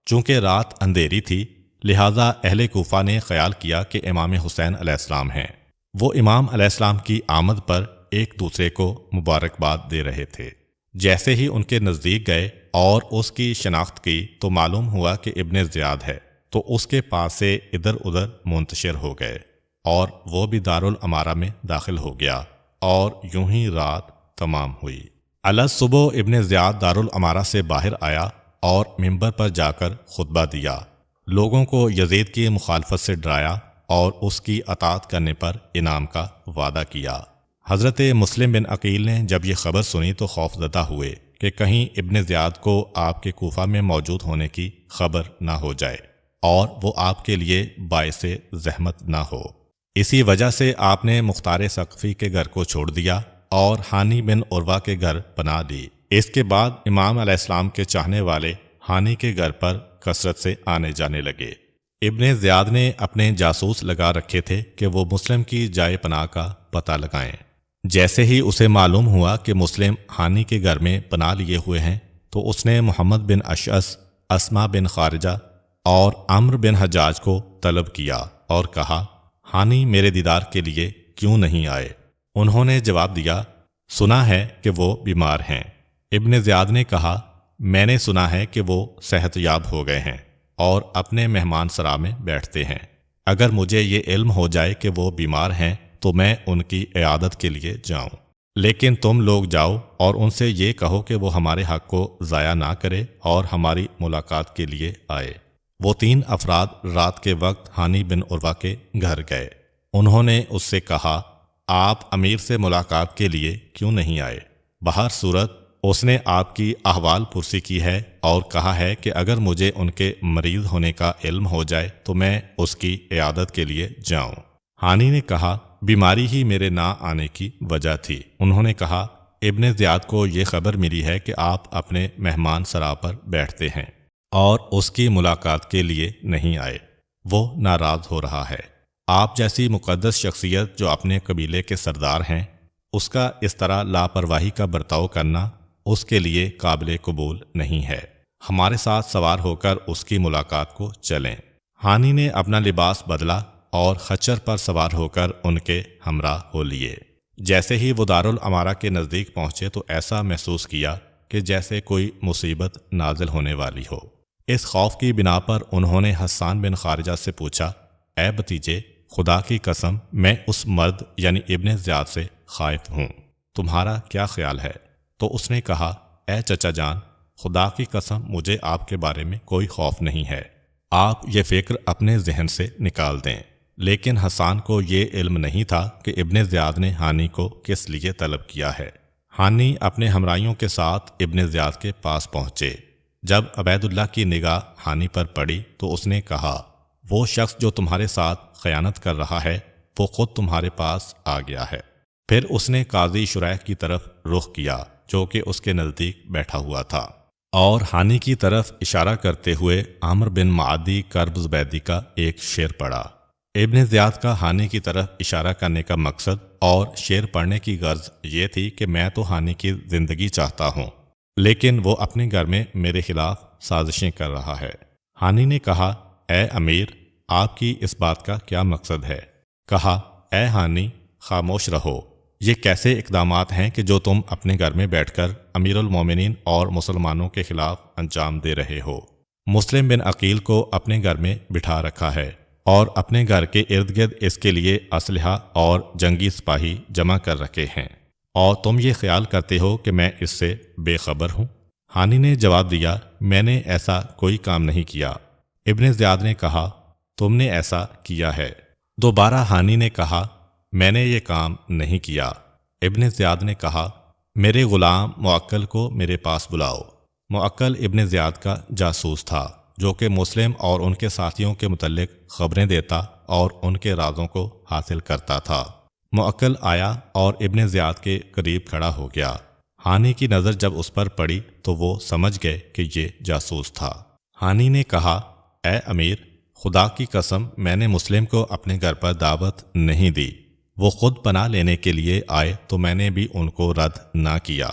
چونکہ رات اندھیری تھی لہٰذا اہل کوفہ نے خیال کیا کہ امام حسین علیہ السلام ہیں۔ وہ امام علیہ السلام کی آمد پر ایک دوسرے کو مبارکباد دے رہے تھے۔ جیسے ہی ان کے نزدیک گئے اور اس کی شناخت کی تو معلوم ہوا کہ ابن زیاد ہے، تو اس کے پاس سے ادھر ادھر منتشر ہو گئے اور وہ بھی دارالامارہ میں داخل ہو گیا، اور یوں ہی رات تمام ہوئی۔ صبح ابن زیاد دارالامارہ سے باہر آیا اور منبر پر جا کر خطبہ دیا، لوگوں کو یزید کی مخالفت سے ڈرایا اور اس کی اطاعت کرنے پر انعام کا وعدہ کیا۔ حضرت مسلم بن عقیل نے جب یہ خبر سنی تو خوف زدہ ہوئے کہ کہیں ابن زیاد کو آپ کے کوفہ میں موجود ہونے کی خبر نہ ہو جائے اور وہ آپ کے لیے باعث زحمت نہ ہو۔ اسی وجہ سے آپ نے مختار ثقفی کے گھر کو چھوڑ دیا اور ہانی بن عروہ کے گھر پناہ لی۔ اس کے بعد امام علیہ السلام کے چاہنے والے ہانی کے گھر پر کثرت سے آنے جانے لگے۔ ابن زیاد نے اپنے جاسوس لگا رکھے تھے کہ وہ مسلم کی جائے پناہ کا پتہ لگائیں۔ جیسے ہی اسے معلوم ہوا کہ مسلم ہانی کے گھر میں پناہ لیے ہوئے ہیں تو اس نے محمد بن اشعث، اسما بن خارجہ اور عمرو بن حجاج کو طلب کیا اور کہا، ہانی میرے دیدار کے لیے کیوں نہیں آئے؟ انہوں نے جواب دیا، سنا ہے کہ وہ بیمار ہیں۔ ابن زیاد نے کہا، میں نے سنا ہے کہ وہ صحت یاب ہو گئے ہیں اور اپنے مہمان سرا میں بیٹھتے ہیں۔ اگر مجھے یہ علم ہو جائے کہ وہ بیمار ہیں تو میں ان کی عیادت کے لیے جاؤں، لیکن تم لوگ جاؤ اور ان سے یہ کہو کہ وہ ہمارے حق کو ضائع نہ کرے اور ہماری ملاقات کے لیے آئے۔ وہ 3 افراد رات کے وقت ہانی بن عروہ کے گھر گئے۔ انہوں نے اس سے کہا، آپ امیر سے ملاقات کے لیے کیوں نہیں آئے؟ بہر صورت اس نے آپ کی احوال پرسی کی ہے اور کہا ہے کہ اگر مجھے ان کے مریض ہونے کا علم ہو جائے تو میں اس کی عیادت کے لیے جاؤں۔ ہانی نے کہا، بیماری ہی میرے نہ آنے کی وجہ تھی۔ انہوں نے کہا، ابن زیاد کو یہ خبر ملی ہے کہ آپ اپنے مہمان سرا پر بیٹھتے ہیں اور اس کی ملاقات کے لیے نہیں آئے۔ وہ ناراض ہو رہا ہے۔ آپ جیسی مقدس شخصیت جو اپنے قبیلے کے سردار ہیں، اس کا اس طرح لاپرواہی کا برتاؤ کرنا اس کے لیے قابل قبول نہیں ہے۔ ہمارے ساتھ سوار ہو کر اس کی ملاقات کو چلیں۔ ہانی نے اپنا لباس بدلا اور خچر پر سوار ہو کر ان کے ہمراہ ہو لیے۔ جیسے ہی وہ دارالامارہ کے نزدیک پہنچے تو ایسا محسوس کیا کہ جیسے کوئی مصیبت نازل ہونے والی ہو۔ اس خوف کی بنا پر انہوں نے حسان بن خارجہ سے پوچھا، اے بھتیجے، خدا کی قسم میں اس مرد یعنی ابن زیاد سے خائف ہوں، تمہارا کیا خیال ہے؟ تو اس نے کہا، اے چچا جان، خدا کی قسم مجھے آپ کے بارے میں کوئی خوف نہیں ہے، آپ یہ فکر اپنے ذہن سے نکال دیں۔ لیکن حسان کو یہ علم نہیں تھا کہ ابن زیاد نے ہانی کو کس لیے طلب کیا ہے۔ ہانی اپنے ہمراہیوں کے ساتھ ابن زیاد کے پاس پہنچے۔ جب عبید اللہ کی نگاہ ہانی پر پڑی تو اس نے کہا، وہ شخص جو تمہارے ساتھ خیانت کر رہا ہے وہ خود تمہارے پاس آ گیا ہے۔ پھر اس نے قاضی شریح کی طرف رخ کیا جو کہ اس کے نزدیک بیٹھا ہوا تھا، اور ہانی کی طرف اشارہ کرتے ہوئے عامر بن معدی کرب زبیدی کا ایک شعر پڑھا۔ ابن زیاد کا ہانی کی طرف اشارہ کرنے کا مقصد اور شعر پڑھنے کی غرض یہ تھی کہ میں تو ہانی کی زندگی چاہتا ہوں، لیکن وہ اپنے گھر میں میرے خلاف سازشیں کر رہا ہے۔ ہانی نے کہا، اے امیر، آپ کی اس بات کا کیا مقصد ہے؟ کہا، اے ہانی، خاموش رہو، یہ کیسے اقدامات ہیں کہ جو تم اپنے گھر میں بیٹھ کر امیر المومنین اور مسلمانوں کے خلاف انجام دے رہے ہو؟ مسلم بن عقیل کو اپنے گھر میں بٹھا رکھا ہے اور اپنے گھر کے ارد گرد اس کے لیے اسلحہ اور جنگی سپاہی جمع کر رکھے ہیں، اور تم یہ خیال کرتے ہو کہ میں اس سے بے خبر ہوں؟ ہانی نے جواب دیا، میں نے ایسا کوئی کام نہیں کیا۔ ابن زیاد نے کہا، تم نے ایسا کیا ہے۔ دوبارہ ہانی نے کہا، میں نے یہ کام نہیں کیا۔ ابن زیاد نے کہا، میرے غلام معقل کو میرے پاس بلاؤ۔ معقل ابن زیاد کا جاسوس تھا جو کہ مسلم اور ان کے ساتھیوں کے متعلق خبریں دیتا اور ان کے رازوں کو حاصل کرتا تھا۔ معقل آیا اور ابن زیاد کے قریب کھڑا ہو گیا۔ ہانی کی نظر جب اس پر پڑی تو وہ سمجھ گئے کہ یہ جاسوس تھا۔ ہانی نے کہا، اے امیر، خدا کی قسم میں نے مسلم کو اپنے گھر پر دعوت نہیں دی، وہ خود پناہ لینے کے لیے آئے تو میں نے بھی ان کو رد نہ کیا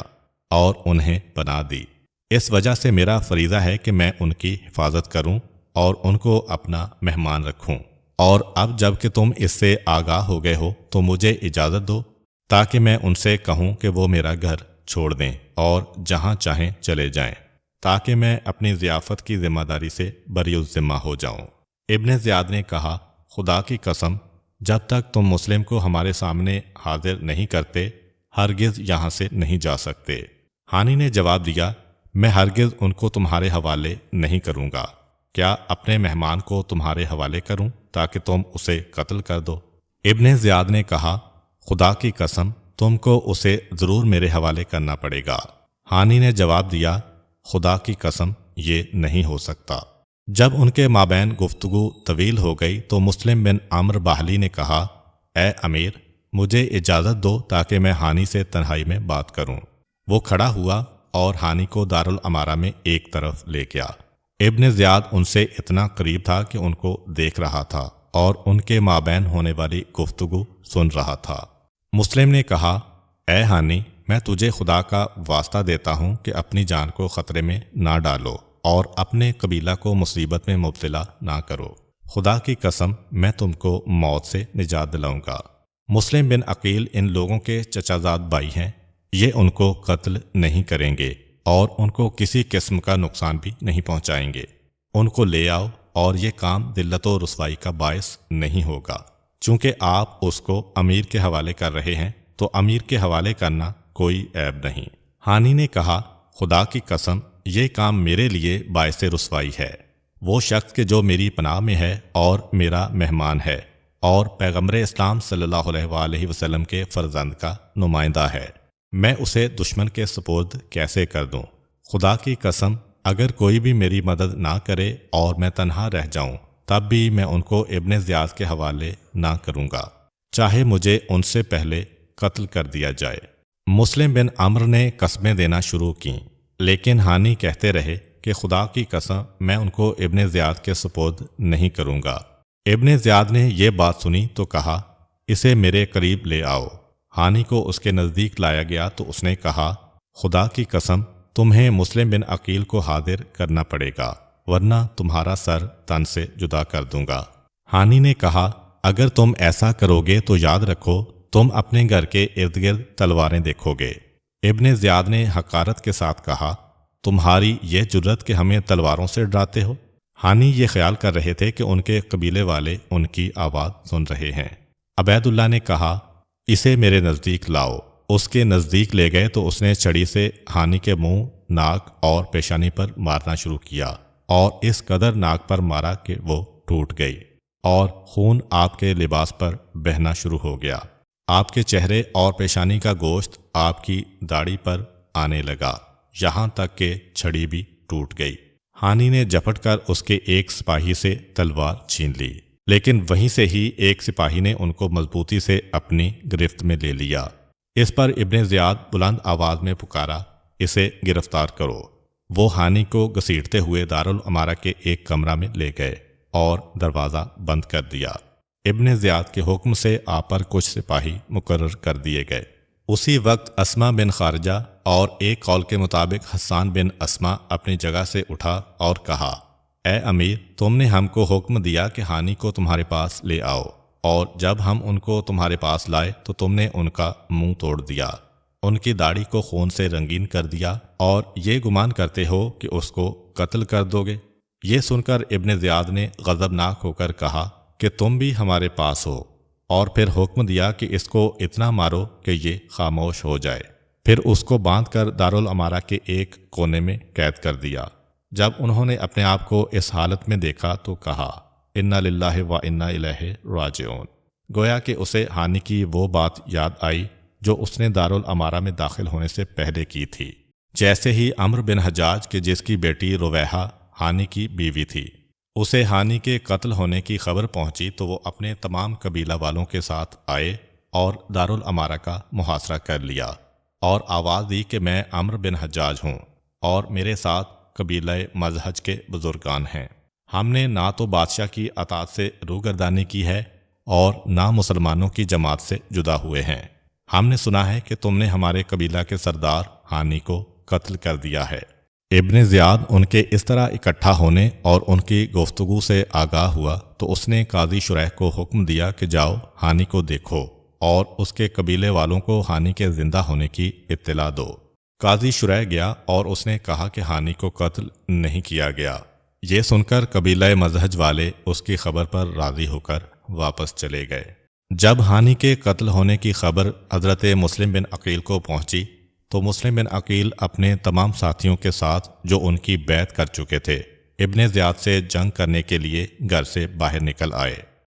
اور انہیں پناہ دی۔ اس وجہ سے میرا فریضہ ہے کہ میں ان کی حفاظت کروں اور ان کو اپنا مہمان رکھوں، اور اب جب کہ تم اس سے آگاہ ہو گئے ہو تو مجھے اجازت دو تاکہ میں ان سے کہوں کہ وہ میرا گھر چھوڑ دیں اور جہاں چاہیں چلے جائیں، تاکہ میں اپنی ضیافت کی ذمہ داری سے بری الذمہ ہو جاؤں۔ ابن زیاد نے کہا، خدا کی قسم جب تک تم مسلم کو ہمارے سامنے حاضر نہیں کرتے ہرگز یہاں سے نہیں جا سکتے۔ ہانی نے جواب دیا، میں ہرگز ان کو تمہارے حوالے نہیں کروں گا۔ کیا اپنے مہمان کو تمہارے حوالے کروں تاکہ تم اسے قتل کر دو؟ ابن زیاد نے کہا، خدا کی قسم تم کو اسے ضرور میرے حوالے کرنا پڑے گا۔ ہانی نے جواب دیا، خدا کی قسم یہ نہیں ہو سکتا۔ جب ان کے مابین گفتگو طویل ہو گئی تو مسلم بن عمرو باہلی نے کہا، اے امیر، مجھے اجازت دو تاکہ میں ہانی سے تنہائی میں بات کروں۔ وہ کھڑا ہوا اور ہانی کو دارالامارہ میں ایک طرف لے گیا۔ ابن زیاد ان سے اتنا قریب تھا کہ ان کو دیکھ رہا تھا اور ان کے مابین ہونے والی گفتگو سن رہا تھا۔ مسلم نے کہا، اے ہانی، میں تجھے خدا کا واسطہ دیتا ہوں کہ اپنی جان کو خطرے میں نہ ڈالو اور اپنے قبیلہ کو مصیبت میں مبتلا نہ کرو۔ خدا کی قسم میں تم کو موت سے نجات دلاؤں گا۔ مسلم بن عقیل ان لوگوں کے چچا زاد بھائی ہیں، یہ ان کو قتل نہیں کریں گے اور ان کو کسی قسم کا نقصان بھی نہیں پہنچائیں گے۔ ان کو لے آؤ، اور یہ کام ذلت و رسوائی کا باعث نہیں ہوگا۔ چونکہ آپ اس کو امیر کے حوالے کر رہے ہیں تو امیر کے حوالے کرنا کوئی عیب نہیں۔ ہانی نے کہا، خدا کی قسم یہ کام میرے لیے باعث رسوائی ہے۔ وہ شخص کہ جو میری پناہ میں ہے اور میرا مہمان ہے اور پیغمبر اسلام صلی اللہ علیہ وآلہ وسلم کے فرزند کا نمائندہ ہے، میں اسے دشمن کے سپرد کیسے کر دوں؟ خدا کی قسم اگر کوئی بھی میری مدد نہ کرے اور میں تنہا رہ جاؤں تب بھی میں ان کو ابن زیاد کے حوالے نہ کروں گا، چاہے مجھے ان سے پہلے قتل کر دیا جائے۔ مسلم بن عمرو نے قسمیں دینا شروع کیں، لیکن ہانی کہتے رہے کہ خدا کی قسم میں ان کو ابن زیاد کے سپرد نہیں کروں گا۔ ابن زیاد نے یہ بات سنی تو کہا، اسے میرے قریب لے آؤ۔ ہانی کو اس کے نزدیک لایا گیا تو اس نے کہا، خدا کی قسم تمہیں مسلم بن عقیل کو حاضر کرنا پڑے گا، ورنہ تمہارا سر تن سے جدا کر دوں گا۔ ہانی نے کہا، اگر تم ایسا کرو گے تو یاد رکھو تم اپنے گھر کے ارد گرد تلواریں دیکھو گے۔ ابن زیاد نے حقارت کے ساتھ کہا، تمہاری یہ جرت کہ ہمیں تلواروں سے ڈراتے ہو؟ ہانی یہ خیال کر رہے تھے کہ ان کے قبیلے والے ان کی آواز سن رہے ہیں۔ عبید اللہ نے کہا، اسے میرے نزدیک لاؤ۔ اس کے نزدیک لے گئے تو اس نے چھڑی سے ہانی کے منہ، ناک اور پیشانی پر مارنا شروع کیا، اور اس قدر ناک پر مارا کہ وہ ٹوٹ گئی، اور خون آپ کے لباس پر بہنا شروع ہو گیا۔ آپ کے چہرے اور پیشانی کا گوشت آپ کی داڑھی پر آنے لگا، یہاں تک کہ چھڑی بھی ٹوٹ گئی۔ ہانی نے جھپٹ کر اس کے ایک سپاہی سے تلوار چھین لی، لیکن وہیں سے ہی ایک سپاہی نے ان کو مضبوطی سے اپنی گرفت میں لے لیا۔ اس پر ابن زیاد بلند آواز میں پکارا، اسے گرفتار کرو۔ وہ ہانی کو گھسیٹتے ہوئے دارالعمارہ کے ایک کمرہ میں لے گئے اور دروازہ بند کر دیا۔ ابن زیاد کے حکم سے آپ پر کچھ سپاہی مقرر کر دیے گئے۔ اسی وقت اسما بن خارجہ اور ایک قول کے مطابق حسان بن اسما اپنی جگہ سے اٹھا اور کہا، اے امیر، تم نے ہم کو حکم دیا کہ ہانی کو تمہارے پاس لے آؤ، اور جب ہم ان کو تمہارے پاس لائے تو تم نے ان کا منہ توڑ دیا، ان کی داڑھی کو خون سے رنگین کر دیا، اور یہ گمان کرتے ہو کہ اس کو قتل کر دو گے۔ یہ سن کر ابن زیاد نے غضبناک ہو کر کہا کہ تم بھی ہمارے پاس ہو، اور پھر حکم دیا کہ اس کو اتنا مارو کہ یہ خاموش ہو جائے۔ پھر اس کو باندھ کر دارالعمارہ کے ایک کونے میں قید کر دیا۔ جب انہوں نے اپنے آپ کو اس حالت میں دیکھا تو کہا، انا للہ و انا الیہ راجعون۔ گویا کہ اسے ہانی کی وہ بات یاد آئی جو اس نے دارالعمارہ میں داخل ہونے سے پہلے کی تھی۔ جیسے ہی عمرو بن حجاج کہ جس کی بیٹی رویحہ ہانی کی بیوی تھی، اسے ہانی کے قتل ہونے کی خبر پہنچی تو وہ اپنے تمام قبیلہ والوں کے ساتھ آئے اور دارالعمارہ کا محاصرہ کر لیا، اور آواز دی کہ میں عمرو بن حجاج ہوں، اور میرے ساتھ قبیلہ مزہج کے بزرگان ہیں۔ ہم نے نہ تو بادشاہ کی اطاعت سے روگردانی کی ہے اور نہ مسلمانوں کی جماعت سے جدا ہوئے ہیں۔ ہم نے سنا ہے کہ تم نے ہمارے قبیلہ کے سردار ہانی کو قتل کر دیا ہے۔ ابن زیاد ان کے اس طرح اکٹھا ہونے اور ان کی گفتگو سے آگاہ ہوا تو اس نے قاضی شریح کو حکم دیا کہ جاؤ ہانی کو دیکھو اور اس کے قبیلے والوں کو ہانی کے زندہ ہونے کی اطلاع دو۔ قاضی شریح گیا اور اس نے کہا کہ ہانی کو قتل نہیں کیا گیا۔ یہ سن کر قبیلہ مزہج والے اس کی خبر پر راضی ہو کر واپس چلے گئے۔ جب ہانی کے قتل ہونے کی خبر حضرت مسلم بن عقیل کو پہنچی تو مسلم بن عقیل اپنے تمام ساتھیوں کے ساتھ جو ان کی بیعت کر چکے تھے ابن زیاد سے جنگ کرنے کے لیے گھر سے باہر نکل آئے۔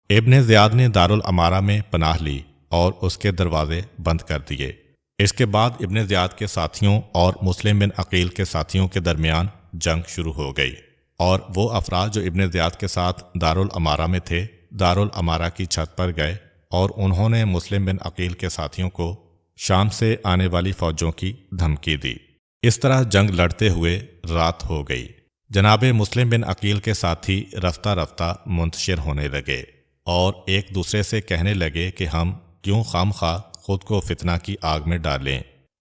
ابن زیاد نے دارالعمارہ میں پناہ لی اور اس کے دروازے بند کر دیے۔ اس کے بعد ابن زیاد کے ساتھیوں اور مسلم بن عقیل کے ساتھیوں کے درمیان جنگ شروع ہو گئی، اور وہ افراد جو ابن زیاد کے ساتھ دارالعمارہ میں تھے دارالعمارہ کی چھت پر گئے اور انہوں نے مسلم بن عقیل کے ساتھیوں کو شام سے آنے والی فوجوں کی دھمکی دی۔ اس طرح جنگ لڑتے ہوئے رات ہو گئی۔ جناب مسلم بن عقیل کے ساتھی رفتہ رفتہ منتشر ہونے لگے اور ایک دوسرے سے کہنے لگے کہ ہم کیوں خام خواہ خود کو فتنہ کی آگ میں ڈالیں،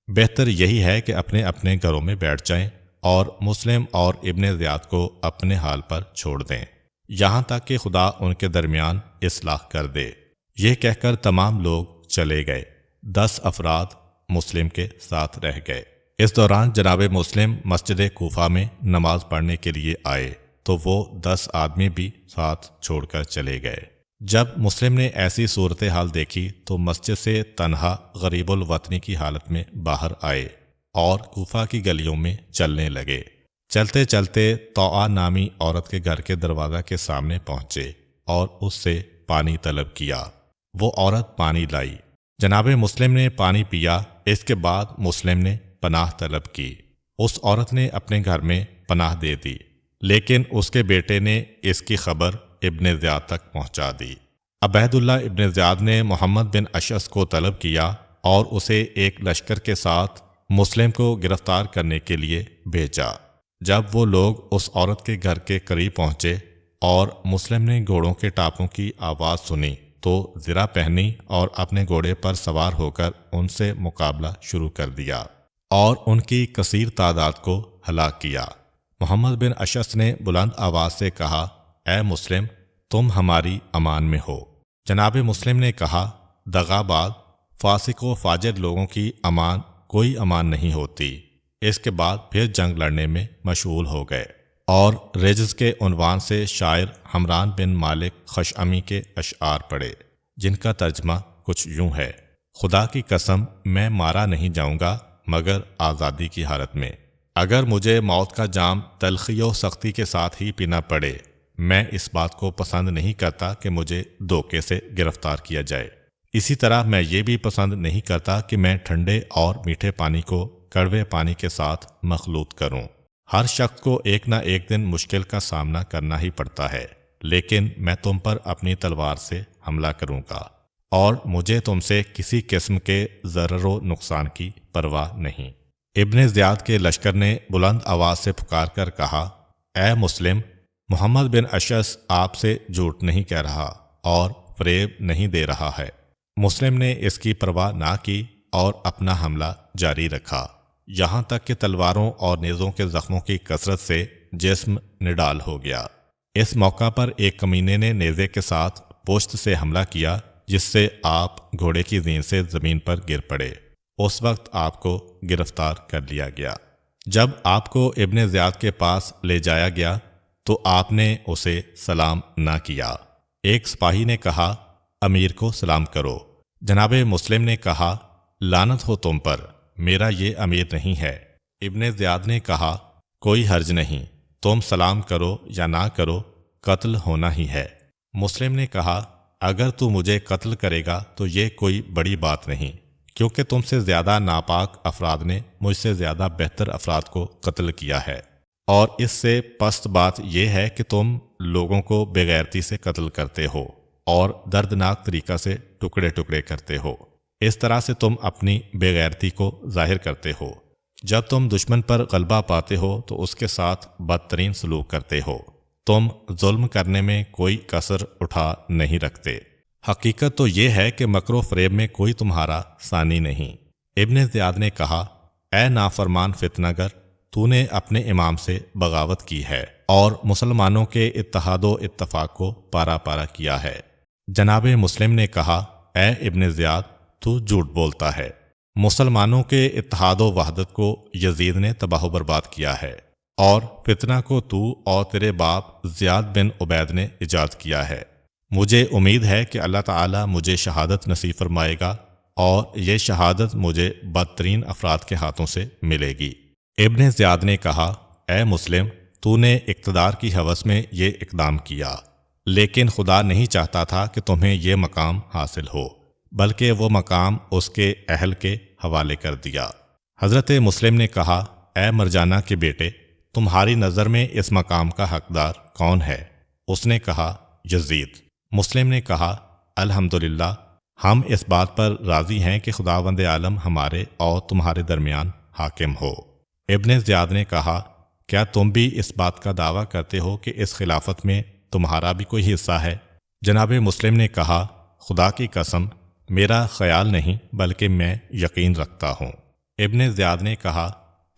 بہتر یہی ہے کہ اپنے اپنے گھروں میں بیٹھ جائیں اور مسلم اور ابن زیاد کو اپنے حال پر چھوڑ دیں یہاں تک کہ خدا ان کے درمیان اصلاح کر دے۔ یہ کہہ کر تمام لوگ چلے گئے۔ 10 افراد مسلم کے ساتھ رہ گئے۔ اس دوران جناب مسلم مسجد کوفہ میں نماز پڑھنے کے لیے آئے تو وہ 10 آدمی بھی ساتھ چھوڑ کر چلے گئے۔ جب مسلم نے ایسی صورتحال دیکھی تو مسجد سے تنہا غریب الوطنی کی حالت میں باہر آئے اور کوفہ کی گلیوں میں چلنے لگے۔ چلتے چلتے طوعا نامی عورت کے گھر کے دروازہ کے سامنے پہنچے اور اس سے پانی طلب کیا۔ وہ عورت پانی لائی، جناب مسلم نے پانی پیا۔ اس کے بعد مسلم نے پناہ طلب کی۔ اس عورت نے اپنے گھر میں پناہ دے دی، لیکن اس کے بیٹے نے اس کی خبر ابن زیاد تک پہنچا دی۔ عبید اللہ ابن زیاد نے محمد بن اشعث کو طلب کیا اور اسے ایک لشکر کے ساتھ مسلم کو گرفتار کرنے کے لیے بھیجا۔ جب وہ لوگ اس عورت کے گھر کے قریب پہنچے اور مسلم نے گھوڑوں کے ٹاپوں کی آواز سنی تو زرہ پہنی اور اپنے گھوڑے پر سوار ہو کر ان سے مقابلہ شروع کر دیا اور ان کی کثیر تعداد کو ہلاک کیا۔ محمد بن اشعث نے بلند آواز سے کہا، اے مسلم، تم ہماری امان میں ہو۔ جناب مسلم نے کہا، دغاباز، فاسق و فاجر لوگوں کی امان کوئی امان نہیں ہوتی۔ اس کے بعد پھر جنگ لڑنے میں مشغول ہو گئے اور رجز کے عنوان سے شاعر حمران بن مالک خشعمی کے اشعار پڑھے، جن کا ترجمہ کچھ یوں ہے: خدا کی قسم میں مارا نہیں جاؤں گا مگر آزادی کی حالت میں۔ اگر مجھے موت کا جام تلخی و سختی کے ساتھ ہی پینا پڑے، میں اس بات کو پسند نہیں کرتا کہ مجھے دھوکے سے گرفتار کیا جائے۔ اسی طرح میں یہ بھی پسند نہیں کرتا کہ میں ٹھنڈے اور میٹھے پانی کو کڑوے پانی کے ساتھ مخلوط کروں۔ ہر شخص کو ایک نہ ایک دن مشکل کا سامنا کرنا ہی پڑتا ہے، لیکن میں تم پر اپنی تلوار سے حملہ کروں گا اور مجھے تم سے کسی قسم کے ضرر و نقصان کی پرواہ نہیں۔ ابن زیاد کے لشکر نے بلند آواز سے پکار کر کہا، اے مسلم، محمد بن اشعث آپ سے جھوٹ نہیں کہہ رہا اور فریب نہیں دے رہا ہے۔ مسلم نے اس کی پرواہ نہ کی اور اپنا حملہ جاری رکھا، یہاں تک کہ تلواروں اور نیزوں کے زخموں کی کثرت سے جسم نڈال ہو گیا۔ اس موقع پر ایک کمینے نے نیزے کے ساتھ پشت سے حملہ کیا، جس سے آپ گھوڑے کی زین سے زمین پر گر پڑے۔ اس وقت آپ کو گرفتار کر لیا گیا۔ جب آپ کو ابن زیاد کے پاس لے جایا گیا تو آپ نے اسے سلام نہ کیا۔ ایک سپاہی نے کہا، امیر کو سلام کرو۔ جناب مسلم نے کہا، لعنت ہو تم پر، میرا یہ امیر نہیں ہے۔ ابن زیاد نے کہا، کوئی حرج نہیں، تم سلام کرو یا نہ کرو، قتل ہونا ہی ہے۔ مسلم نے کہا، اگر تو مجھے قتل کرے گا تو یہ کوئی بڑی بات نہیں، کیونکہ تم سے زیادہ ناپاک افراد نے مجھ سے زیادہ بہتر افراد کو قتل کیا ہے، اور اس سے پست بات یہ ہے کہ تم لوگوں کو بغیرتی سے قتل کرتے ہو اور دردناک طریقہ سے ٹکڑے ٹکڑے کرتے ہو۔ اس طرح سے تم اپنی بغیرتی کو ظاہر کرتے ہو۔ جب تم دشمن پر غلبہ پاتے ہو تو اس کے ساتھ بدترین سلوک کرتے ہو۔ تم ظلم کرنے میں کوئی کسر اٹھا نہیں رکھتے۔ حقیقت تو یہ ہے کہ مکر و فریب میں کوئی تمہارا ثانی نہیں۔ ابن زیاد نے کہا، اے نافرمان فتنہ گر، تو نے اپنے امام سے بغاوت کی ہے اور مسلمانوں کے اتحاد و اتفاق کو پارا پارا کیا ہے۔ جناب مسلم نے کہا، اے ابن زیاد، تو جھوٹ بولتا ہے۔ مسلمانوں کے اتحاد و وحدت کو یزید نے تباہ و برباد کیا ہے، اور فتنہ کو تو اور تیرے باپ زیاد بن عبید نے ایجاد کیا ہے۔ مجھے امید ہے کہ اللہ تعالی مجھے شہادت نصیب فرمائے گا اور یہ شہادت مجھے بدترین افراد کے ہاتھوں سے ملے گی۔ ابن زیاد نے کہا، اے مسلم، تو نے اقتدار کی ہوس میں یہ اقدام کیا، لیکن خدا نہیں چاہتا تھا کہ تمہیں یہ مقام حاصل ہو، بلکہ وہ مقام اس کے اہل کے حوالے کر دیا۔ حضرت مسلم نے کہا، اے مرجانہ کے بیٹے، تمہاری نظر میں اس مقام کا حقدار کون ہے؟ اس نے کہا، یزید۔ مسلم نے کہا، الحمدللہ، ہم اس بات پر راضی ہیں کہ خداوند عالم ہمارے اور تمہارے درمیان حاکم ہو۔ ابن زیاد نے کہا، کیا تم بھی اس بات کا دعویٰ کرتے ہو کہ اس خلافت میں تمہارا بھی کوئی حصہ ہے؟ جناب مسلم نے کہا، خدا کی قسم، میرا خیال نہیں بلکہ میں یقین رکھتا ہوں۔ ابن زیاد نے کہا،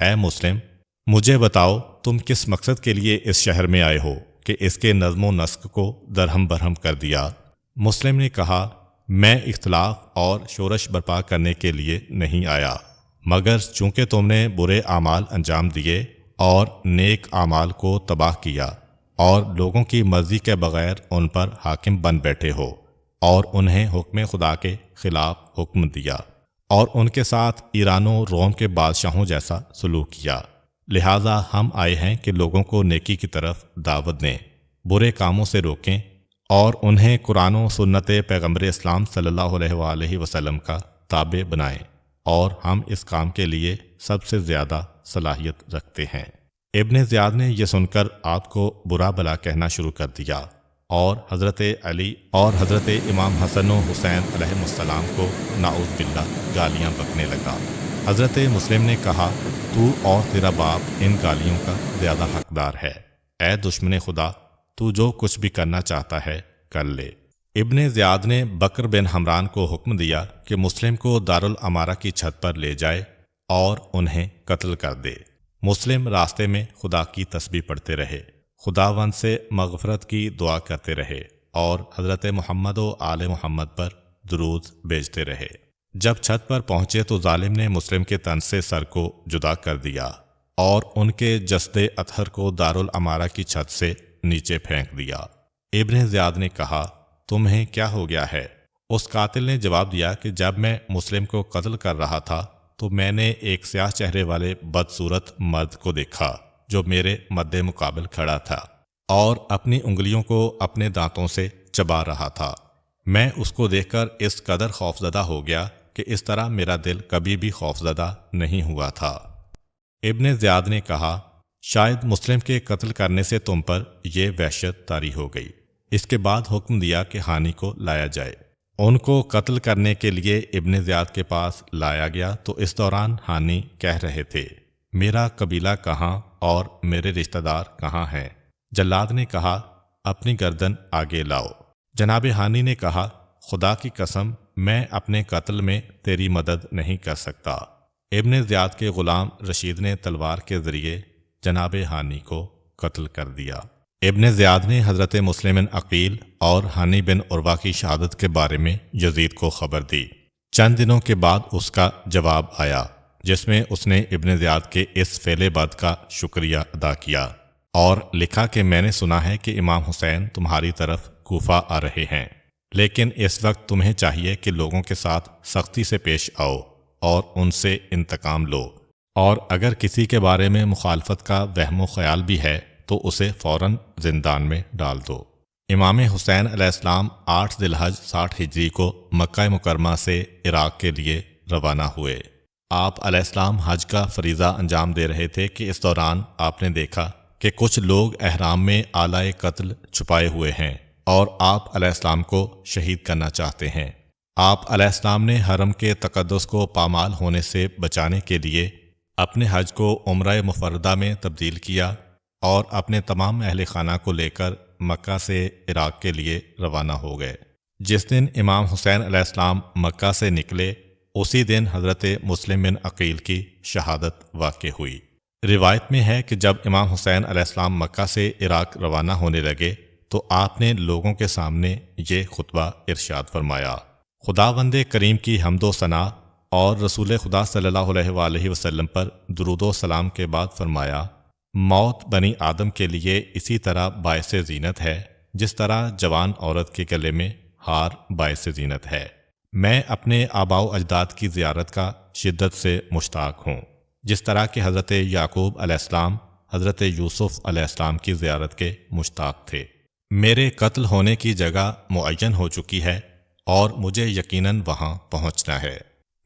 اے مسلم، مجھے بتاؤ تم کس مقصد کے لیے اس شہر میں آئے ہو کہ اس کے نظم و نسق کو درہم برہم کر دیا؟ مسلم نے کہا، میں اختلاف اور شورش برپا کرنے کے لیے نہیں آیا، مگر چونکہ تم نے برے اعمال انجام دیے اور نیک اعمال کو تباہ کیا، اور لوگوں کی مرضی کے بغیر ان پر حاکم بن بیٹھے ہو، اور انہیں حکم خدا کے خلاف حکم دیا، اور ان کے ساتھ ایران و روم کے بادشاہوں جیسا سلوک کیا۔ لہٰذا ہم آئے ہیں کہ لوگوں کو نیکی کی طرف دعوت دیں، برے کاموں سے روکیں، اور انہیں قرآن و سنت پیغمبر اسلام صلی اللہ علیہ وآلہ وسلم کا تابع بنائیں، اور ہم اس کام کے لیے سب سے زیادہ صلاحیت رکھتے ہیں۔ ابن زیاد نے یہ سن کر آپ کو برا بھلا کہنا شروع کر دیا، اور حضرت علی اور حضرت امام حسن و حسین علیہ السلام کو نعوذ باللہ گالیاں بکنے لگا۔ حضرت مسلم نے کہا، تو اور تیرا باپ ان گالیوں کا زیادہ حقدار ہے۔ اے دشمن خدا، تو جو کچھ بھی کرنا چاہتا ہے کر لے۔ ابن زیاد نے بکر بن حمران کو حکم دیا کہ مسلم کو دارالامارہ کی چھت پر لے جائے اور انہیں قتل کر دے۔ مسلم راستے میں خدا کی تسبیح پڑھتے رہے، خداوند سے مغفرت کی دعا کرتے رہے، اور حضرت محمد و آل محمد پر درود بھیجتے رہے۔ جب چھت پر پہنچے تو ظالم نے مسلم کے تن سے سر کو جدا کر دیا اور ان کے جسد اطہر کو دارالامارہ کی چھت سے نیچے پھینک دیا۔ ابن زیاد نے کہا، تمہیں کیا ہو گیا ہے؟ اس قاتل نے جواب دیا کہ جب میں مسلم کو قتل کر رہا تھا تو میں نے ایک سیاہ چہرے والے بدصورت مرد کو دیکھا جو میرے مد مقابل کھڑا تھا اور اپنی انگلیوں کو اپنے دانتوں سے چبا رہا تھا۔ میں اس کو دیکھ کر اس قدر خوفزدہ ہو گیا کہ اس طرح میرا دل کبھی بھی خوفزدہ نہیں ہوا تھا۔ ابن زیاد نے کہا، شاید مسلم کے قتل کرنے سے تم پر یہ وحشت طاری ہو گئی۔ اس کے بعد حکم دیا کہ ہانی کو لایا جائے۔ ان کو قتل کرنے کے لیے ابن زیاد کے پاس لایا گیا تو اس دوران ہانی کہہ رہے تھے، میرا قبیلہ کہاں اور میرے رشتہ دار کہاں ہیں؟ جلاد نے کہا، اپنی گردن آگے لاؤ۔ جناب ہانی نے کہا، خدا کی قسم میں اپنے قتل میں تیری مدد نہیں کر سکتا۔ ابن زیاد کے غلام رشید نے تلوار کے ذریعے جناب ہانی کو قتل کر دیا۔ ابن زیاد نے حضرت مسلم بن عقیل اور ہانی بن عروہ کی شہادت کے بارے میں یزید کو خبر دی۔ چند دنوں کے بعد اس کا جواب آیا جس میں اس نے ابن زیاد کے اس فعل بد کا شکریہ ادا کیا اور لکھا کہ میں نے سنا ہے کہ امام حسین تمہاری طرف کوفہ آ رہے ہیں، لیکن اس وقت تمہیں چاہیے کہ لوگوں کے ساتھ سختی سے پیش آؤ اور ان سے انتقام لو، اور اگر کسی کے بارے میں مخالفت کا وہم و خیال بھی ہے تو اسے فوراً زندان میں ڈال دو۔ امام حسین علیہ السلام 8 ذی الحج 60 ہجری کو مکہ مکرمہ سے عراق کے لیے روانہ ہوئے۔ آپ علیہ السلام حج کا فریضہ انجام دے رہے تھے کہ اس دوران آپ نے دیکھا کہ کچھ لوگ احرام میں آلائے قتل چھپائے ہوئے ہیں اور آپ علیہ السلام کو شہید کرنا چاہتے ہیں۔ آپ علیہ السلام نے حرم کے تقدس کو پامال ہونے سے بچانے کے لیے اپنے حج کو عمرہ مفردہ میں تبدیل کیا اور اپنے تمام اہل خانہ کو لے کر مکہ سے عراق کے لیے روانہ ہو گئے۔ جس دن امام حسین علیہ السلام مکہ سے نکلے اسی دن حضرت مسلم بن عقیل کی شہادت واقع ہوئی۔ روایت میں ہے کہ جب امام حسین علیہ السلام مکہ سے عراق روانہ ہونے لگے تو آپ نے لوگوں کے سامنے یہ خطبہ ارشاد فرمایا، خداوند کریم کی حمد و ثنا اور رسول خدا صلی اللہ علیہ وآلہ وسلم پر درود و سلام کے بعد فرمایا، موت بنی آدم کے لیے اسی طرح باعث زینت ہے جس طرح جوان عورت کے گلے میں ہار باعث زینت ہے۔ میں اپنے آباء و اجداد کی زیارت کا شدت سے مشتاق ہوں، جس طرح کہ حضرت یعقوب علیہ السلام حضرت یوسف علیہ السلام کی زیارت کے مشتاق تھے۔ میرے قتل ہونے کی جگہ معین ہو چکی ہے اور مجھے یقیناً وہاں پہنچنا ہے۔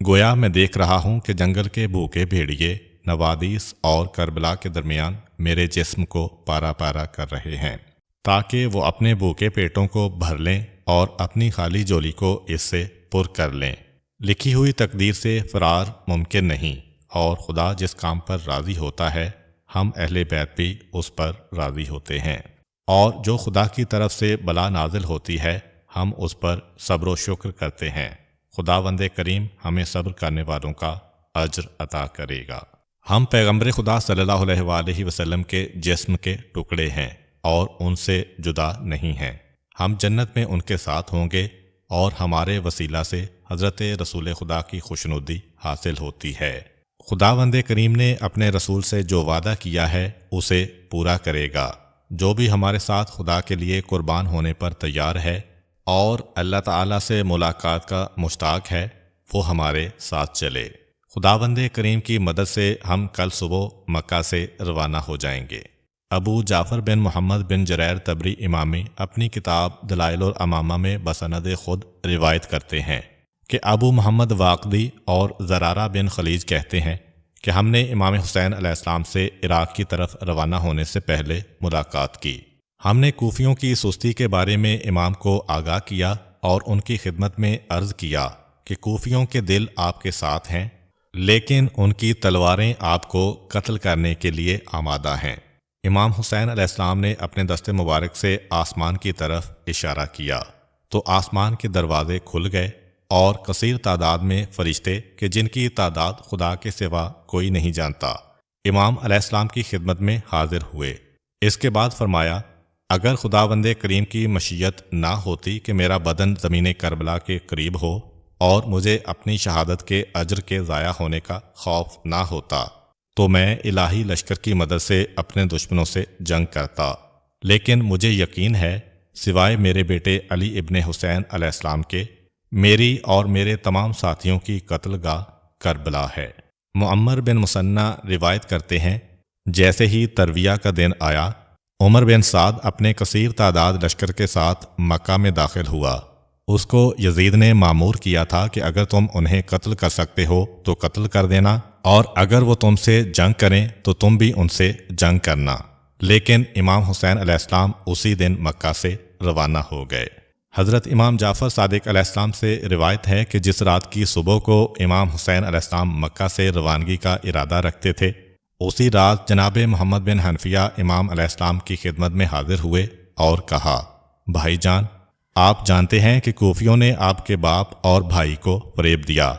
گویا میں دیکھ رہا ہوں کہ جنگل کے بھوکے بھیڑیے نوادیس اور کربلا کے درمیان میرے جسم کو پارا پارا کر رہے ہیں تاکہ وہ اپنے بھوکے پیٹوں کو بھر لیں اور اپنی خالی جولی کو اس سے پر کر لیں۔ لکھی ہوئی تقدیر سے فرار ممکن نہیں، اور خدا جس کام پر راضی ہوتا ہے ہم اہل بیت بھی اس پر راضی ہوتے ہیں، اور جو خدا کی طرف سے بلا نازل ہوتی ہے ہم اس پر صبر و شکر کرتے ہیں۔ خداوند کریم ہمیں صبر کرنے والوں کا اجر عطا کرے گا۔ ہم پیغمبر خدا صلی اللہ علیہ وآلہ وسلم کے جسم کے ٹکڑے ہیں اور ان سے جدا نہیں ہیں۔ ہم جنت میں ان کے ساتھ ہوں گے اور ہمارے وسیلہ سے حضرت رسول خدا کی خوشنودی حاصل ہوتی ہے۔ خداوند کریم نے اپنے رسول سے جو وعدہ کیا ہے اسے پورا کرے گا۔ جو بھی ہمارے ساتھ خدا کے لیے قربان ہونے پر تیار ہے اور اللہ تعالیٰ سے ملاقات کا مشتاق ہے وہ ہمارے ساتھ چلے۔ خداوند کریم کی مدد سے ہم کل صبح مکہ سے روانہ ہو جائیں گے۔ ابو جعفر بن محمد بن جریر طبری امامی اپنی کتاب دلائل الامامہ میں بسند خود روایت کرتے ہیں کہ ابو محمد واقدی اور زرارہ بن خلیج کہتے ہیں کہ ہم نے امام حسین علیہ السلام سے عراق کی طرف روانہ ہونے سے پہلے ملاقات کی۔ ہم نے کوفیوں کی سستی کے بارے میں امام کو آگاہ کیا اور ان کی خدمت میں عرض کیا کہ کوفیوں کے دل آپ کے ساتھ ہیں، لیکن ان کی تلواریں آپ کو قتل کرنے کے لیے آمادہ ہیں۔ امام حسین علیہ السلام نے اپنے دست مبارک سے آسمان کی طرف اشارہ کیا تو آسمان کے دروازے کھل گئے اور کثیر تعداد میں فرشتے کہ جن کی تعداد خدا کے سوا کوئی نہیں جانتا امام علیہ السلام کی خدمت میں حاضر ہوئے۔ اس کے بعد فرمایا، اگر خداوند کریم کی مشیت نہ ہوتی کہ میرا بدن زمین کربلا کے قریب ہو اور مجھے اپنی شہادت کے اجر کے ضائع ہونے کا خوف نہ ہوتا تو میں الہی لشکر کی مدد سے اپنے دشمنوں سے جنگ کرتا، لیکن مجھے یقین ہے سوائے میرے بیٹے علی ابن حسین علیہ السلام کے میری اور میرے تمام ساتھیوں کی قتل گاہ کربلا ہے۔ معمر بن مثنى روایت کرتے ہیں، جیسے ہی ترویہ کا دن آیا عمر بن سعد اپنے کثیر تعداد لشکر کے ساتھ مکہ میں داخل ہوا۔ اس کو یزید نے مامور کیا تھا کہ اگر تم انہیں قتل کر سکتے ہو تو قتل کر دینا، اور اگر وہ تم سے جنگ کریں تو تم بھی ان سے جنگ کرنا۔ لیکن امام حسین علیہ السلام اسی دن مکہ سے روانہ ہو گئے۔ حضرت امام جعفر صادق علیہ السلام سے روایت ہے کہ جس رات کی صبح کو امام حسین علیہ السلام مکہ سے روانگی کا ارادہ رکھتے تھے، اسی رات جناب محمد بن حنفیہ امام علیہ السلام کی خدمت میں حاضر ہوئے اور کہا، بھائی جان، آپ جانتے ہیں کہ کوفیوں نے آپ کے باپ اور بھائی کو فریب دیا۔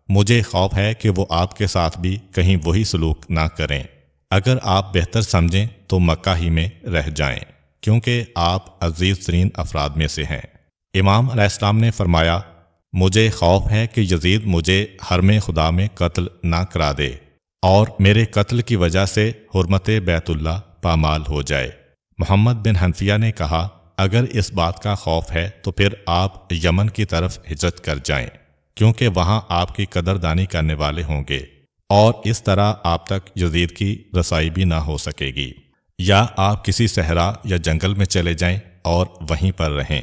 مجھے خوف ہے کہ وہ آپ کے ساتھ بھی کہیں وہی سلوک نہ کریں۔ اگر آپ بہتر سمجھیں تو مکہ ہی میں رہ جائیں، کیونکہ آپ عزیز ترین افراد میں سے ہیں۔ امام علیہ السلام نے فرمایا، مجھے خوف ہے کہ یزید مجھے حرم خدا میں قتل نہ کرا دے اور میرے قتل کی وجہ سے حرمت بیت اللہ پامال ہو جائے۔ محمد بن حنفیہ نے کہا، اگر اس بات کا خوف ہے تو پھر آپ یمن کی طرف ہجرت کر جائیں، کیونکہ وہاں آپ کی قدردانی کرنے والے ہوں گے اور اس طرح آپ تک یزید کی رسائی بھی نہ ہو سکے گی، یا آپ کسی صحرا یا جنگل میں چلے جائیں اور وہیں پر رہیں۔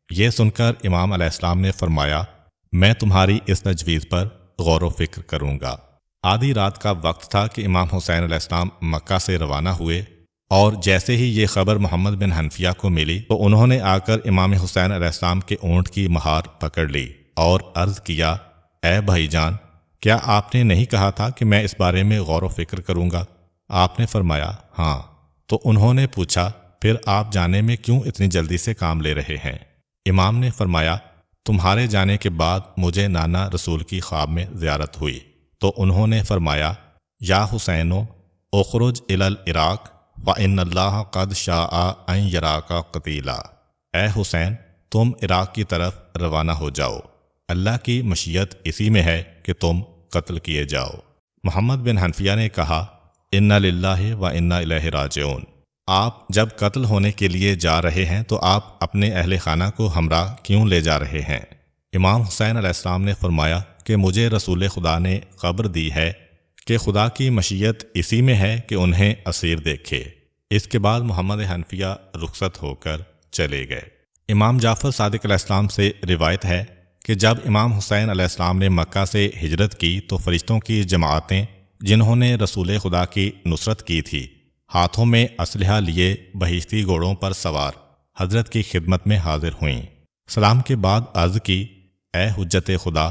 یہ سن کر امام علیہ السلام نے فرمایا، میں تمہاری اس تجویز پر غور و فکر کروں گا۔ آدھی رات کا وقت تھا کہ امام حسین علیہ السلام مکہ سے روانہ ہوئے، اور جیسے ہی یہ خبر محمد بن حنفیہ کو ملی تو انہوں نے آ کر امام حسین علیہ السلام کے اونٹ کی مہار پکڑ لی اور عرض کیا، اے بھائی جان، کیا آپ نے نہیں کہا تھا کہ میں اس بارے میں غور و فکر کروں گا؟ آپ نے فرمایا، ہاں۔ تو انہوں نے پوچھا، پھر آپ جانے میں کیوں اتنی جلدی سے کام لے رہے ہیں؟ امام نے فرمایا، تمہارے جانے کے بعد مجھے نانا رسول کی خواب میں زیارت ہوئی تو انہوں نے فرمایا، یا حسینو اخرج الی العراق وَإِنَّ اللَّهَ قَدْ شَاءَ أَن يَرَاكَ قَتِيلًا۔ اے حسین، تم عراق کی طرف روانہ ہو جاؤ، اللہ کی مشیت اسی میں ہے کہ تم قتل کیے جاؤ۔ محمد بن حنفیہ نے کہا، اِنَّ لِلَّهِ وَإِنَّا إِلَيْهِ راجعون۔ آپ جب قتل ہونے کے لیے جا رہے ہیں تو آپ اپنے اہل خانہ کو ہمراہ کیوں لے جا رہے ہیں؟ امام حسین علیہ السلام نے فرمایا کہ مجھے رسول خدا نے خبر دی ہے کہ خدا کی مشیت اسی میں ہے کہ انہیں اسیر دیکھے۔ اس کے بعد محمد حنفیہ رخصت ہو کر چلے گئے۔ امام جعفر صادق علیہ السلام سے روایت ہے کہ جب امام حسین علیہ السلام نے مکہ سے ہجرت کی تو فرشتوں کی جماعتیں جنہوں نے رسول خدا کی نصرت کی تھی، ہاتھوں میں اسلحہ لیے بہشتی گھوڑوں پر سوار حضرت کی خدمت میں حاضر ہوئیں۔ سلام کے بعد عرض کی، اے حجت خدا،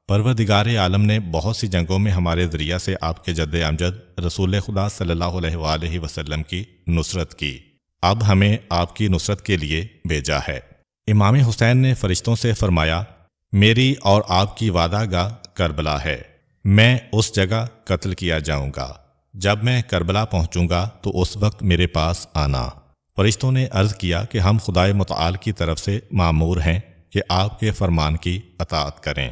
پروردگار عالم نے بہت سی جنگوں میں ہمارے ذریعہ سے آپ کے جد امجد رسول خدا صلی اللہ علیہ وآلہ وسلم کی نصرت کی، اب ہمیں آپ کی نصرت کے لیے بھیجا ہے۔ امام حسین نے فرشتوں سے فرمایا، میری اور آپ کی وعدہ گاہ کربلا ہے، میں اس جگہ قتل کیا جاؤں گا۔ جب میں کربلا پہنچوں گا تو اس وقت میرے پاس آنا۔ فرشتوں نے عرض کیا کہ ہم خدائے متعال کی طرف سے مامور ہیں کہ آپ کے فرمان کی اطاعت کریں۔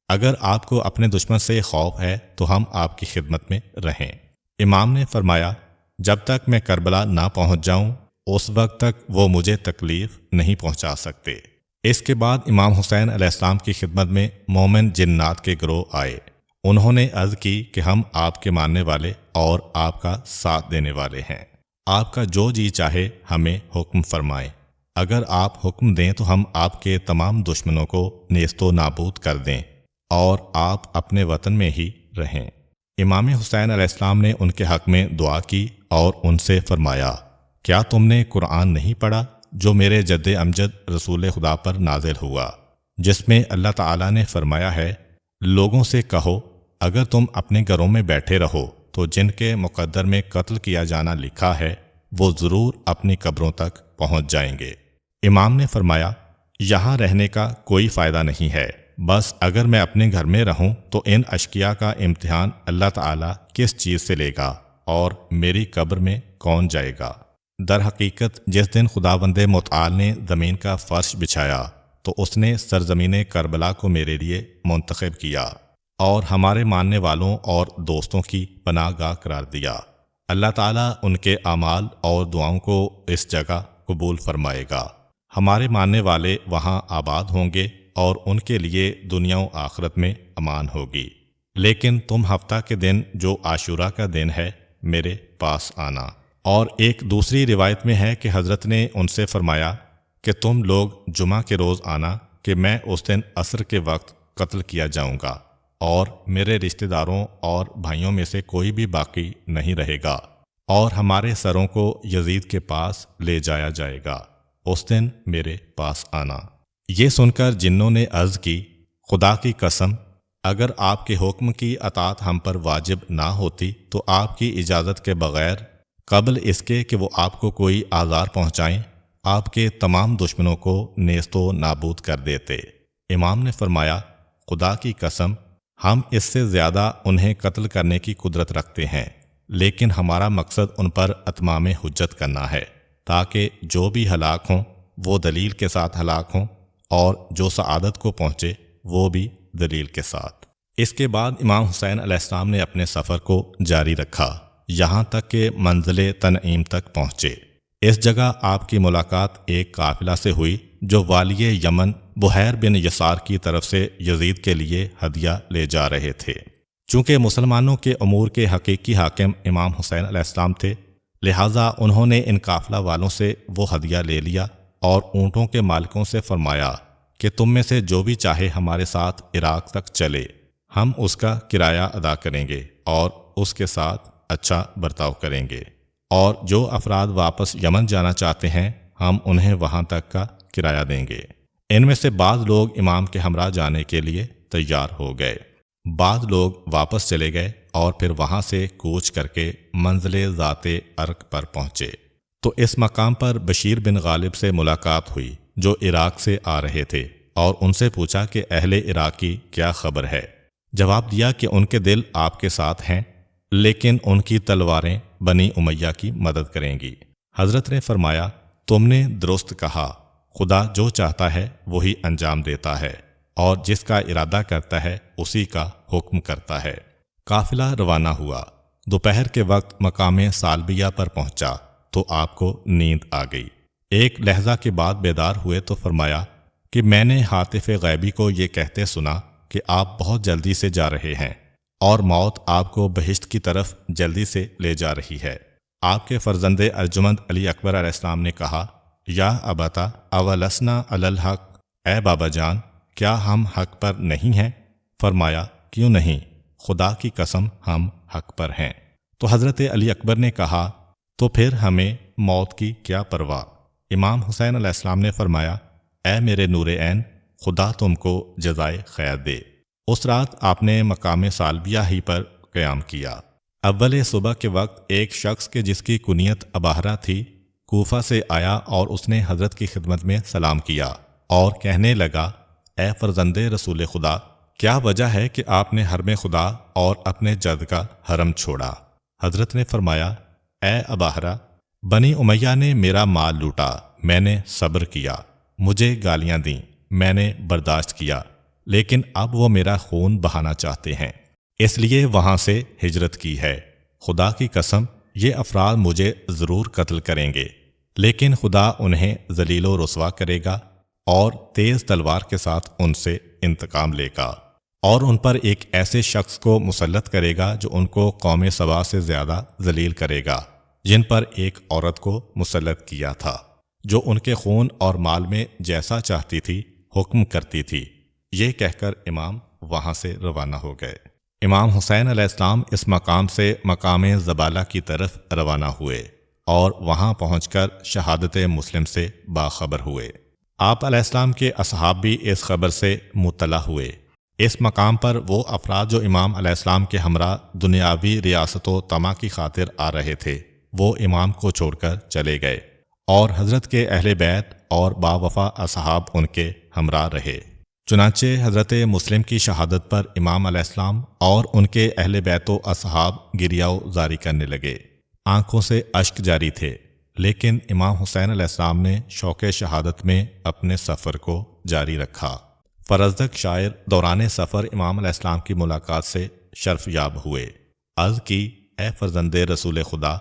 اگر آپ کو اپنے دشمن سے خوف ہے تو ہم آپ کی خدمت میں رہیں۔ امام نے فرمایا، جب تک میں کربلا نہ پہنچ جاؤں اس وقت تک وہ مجھے تکلیف نہیں پہنچا سکتے۔ اس کے بعد امام حسین علیہ السلام کی خدمت میں مومن جنات کے گروہ آئے۔ انہوں نے عرض کی کہ ہم آپ کے ماننے والے اور آپ کا ساتھ دینے والے ہیں۔ آپ کا جو جی چاہے ہمیں حکم فرمائیں۔ اگر آپ حکم دیں تو ہم آپ کے تمام دشمنوں کو نیست و نابود کر دیں اور آپ اپنے وطن میں ہی رہیں۔ امام حسین علیہ السلام نے ان کے حق میں دعا کی اور ان سے فرمایا، کیا تم نے قرآن نہیں پڑھا جو میرے جد امجد رسول خدا پر نازل ہوا، جس میں اللہ تعالیٰ نے فرمایا ہے، لوگوں سے کہو اگر تم اپنے گھروں میں بیٹھے رہو تو جن کے مقدر میں قتل کیا جانا لکھا ہے وہ ضرور اپنی قبروں تک پہنچ جائیں گے۔ امام نے فرمایا، یہاں رہنے کا کوئی فائدہ نہیں ہے، بس اگر میں اپنے گھر میں رہوں تو ان اشقیاء کا امتحان اللہ تعالیٰ کس چیز سے لے گا اور میری قبر میں کون جائے گا؟ در حقیقت جس دن خداوند متعال نے زمین کا فرش بچھایا تو اس نے سرزمین کربلا کو میرے لیے منتخب کیا اور ہمارے ماننے والوں اور دوستوں کی پناہ گاہ قرار دیا۔ اللہ تعالیٰ ان کے اعمال اور دعاؤں کو اس جگہ قبول فرمائے گا۔ ہمارے ماننے والے وہاں آباد ہوں گے اور ان کے لیے دنیا و آخرت میں امان ہوگی۔ لیکن تم ہفتہ کے دن جو عاشورہ کا دن ہے میرے پاس آنا۔ اور ایک دوسری روایت میں ہے کہ حضرت نے ان سے فرمایا کہ تم لوگ جمعہ کے روز آنا کہ میں اس دن عصر کے وقت قتل کیا جاؤں گا اور میرے رشتہ داروں اور بھائیوں میں سے کوئی بھی باقی نہیں رہے گا اور ہمارے سروں کو یزید کے پاس لے جایا جائے گا، اس دن میرے پاس آنا۔ یہ سن کر جنوں نے عرض کی، خدا کی قسم اگر آپ کے حکم کی اطاعت ہم پر واجب نہ ہوتی تو آپ کی اجازت کے بغیر قبل اس کے کہ وہ آپ کو کوئی آزار پہنچائیں آپ کے تمام دشمنوں کو نیست و نابود کر دیتے۔ امام نے فرمایا، خدا کی قسم ہم اس سے زیادہ انہیں قتل کرنے کی قدرت رکھتے ہیں، لیکن ہمارا مقصد ان پر اتمام حجت کرنا ہے تاکہ جو بھی ہلاک ہوں وہ دلیل کے ساتھ ہلاک ہوں اور جو سعادت کو پہنچے وہ بھی دلیل کے ساتھ۔ اس کے بعد امام حسین علیہ السلام نے اپنے سفر کو جاری رکھا یہاں تک کہ منزل تنعیم تک پہنچے۔ اس جگہ آپ کی ملاقات ایک قافلہ سے ہوئی جو والی یمن بحیر بن یسار کی طرف سے یزید کے لیے ہدیہ لے جا رہے تھے۔ چونکہ مسلمانوں کے امور کے حقیقی حاکم امام حسین علیہ السلام تھے، لہٰذا انہوں نے ان قافلہ والوں سے وہ ہدیہ لے لیا اور اونٹوں کے مالکوں سے فرمایا کہ تم میں سے جو بھی چاہے ہمارے ساتھ عراق تک چلے، ہم اس کا کرایہ ادا کریں گے اور اس کے ساتھ اچھا برتاؤ کریں گے، اور جو افراد واپس یمن جانا چاہتے ہیں ہم انہیں وہاں تک کا کرایہ دیں گے۔ ان میں سے بعض لوگ امام کے ہمراہ جانے کے لیے تیار ہو گئے، بعض لوگ واپس چلے گئے اور پھر وہاں سے کوچ کر کے منزل ذات ارق پر پہنچے تو اس مقام پر بشیر بن غالب سے ملاقات ہوئی جو عراق سے آ رہے تھے، اور ان سے پوچھا کہ اہل عراق کی کیا خبر ہے۔ جواب دیا کہ ان کے دل آپ کے ساتھ ہیں لیکن ان کی تلواریں بنی امیہ کی مدد کریں گی۔ حضرت نے فرمایا، تم نے درست کہا، خدا جو چاہتا ہے وہی انجام دیتا ہے اور جس کا ارادہ کرتا ہے اسی کا حکم کرتا ہے۔ قافلہ روانہ ہوا۔ دوپہر کے وقت مقام سالبیہ پر پہنچا تو آپ کو نیند آ گئی۔ ایک لہجہ کے بعد بیدار ہوئے تو فرمایا کہ میں نے حاطف غیبی کو یہ کہتے سنا کہ آپ بہت جلدی سے جا رہے ہیں اور موت آپ کو بہشت کی طرف جلدی سے لے جا رہی ہے۔ آپ کے فرزند ارجمند علی اکبر علیہ السلام نے کہا، یا ابتا اولسنا علی الحق، اے بابا جان کیا ہم حق پر نہیں ہیں؟ فرمایا، کیوں نہیں، خدا کی قسم ہم حق پر ہیں۔ تو حضرت علی اکبر نے کہا، تو پھر ہمیں موت کی کیا پرواہ؟ امام حسین علیہ السلام نے فرمایا، اے میرے نور عین، خدا تم کو جزائے خیر دے۔ اس رات آپ نے مقام سالبیہ ہی پر قیام کیا۔ اول صبح کے وقت ایک شخص کے جس کی کنیت اباہرہ تھی کوفہ سے آیا اور اس نے حضرت کی خدمت میں سلام کیا اور کہنے لگا، اے فرزند رسول خدا، کیا وجہ ہے کہ آپ نے حرم خدا اور اپنے جد کا حرم چھوڑا؟ حضرت نے فرمایا، اے اباہرہ، بنی امیہ نے میرا مال لوٹا، میں نے صبر کیا، مجھے گالیاں دیں، میں نے برداشت کیا، لیکن اب وہ میرا خون بہانا چاہتے ہیں، اس لیے وہاں سے ہجرت کی ہے۔ خدا کی قسم یہ افراد مجھے ضرور قتل کریں گے، لیکن خدا انہیں ذلیل و رسوا کرے گا اور تیز تلوار کے ساتھ ان سے انتقام لے گا، اور ان پر ایک ایسے شخص کو مسلط کرے گا جو ان کو قوم سبا سے زیادہ ذلیل کرے گا، جن پر ایک عورت کو مسلط کیا تھا جو ان کے خون اور مال میں جیسا چاہتی تھی حکم کرتی تھی۔ یہ کہہ کر امام وہاں سے روانہ ہو گئے۔ امام حسین علیہ السلام اس مقام سے مقام زبالہ کی طرف روانہ ہوئے اور وہاں پہنچ کر شہادت مسلم سے باخبر ہوئے۔ آپ علیہ السلام کے اصحاب بھی اس خبر سے مطلع ہوئے۔ اس مقام پر وہ افراد جو امام علیہ السلام کے ہمراہ دنیاوی ریاست و طمع کی خاطر آ رہے تھے، وہ امام کو چھوڑ کر چلے گئے اور حضرت کے اہل بیت اور باوفا اصحاب ان کے ہمراہ رہے۔ چنانچہ حضرت مسلم کی شہادت پر امام علیہ السلام اور ان کے اہل بیت و اصحاب گریاؤ زاری کرنے لگے، آنکھوں سے اشک جاری تھے، لیکن امام حسین علیہ السلام نے شوق شہادت میں اپنے سفر کو جاری رکھا۔ فرزدق شاعر دوران سفر امام علیہ السلام کی ملاقات سے شرف یاب ہوئے۔ عرض کی، اے فرزند رسول خدا،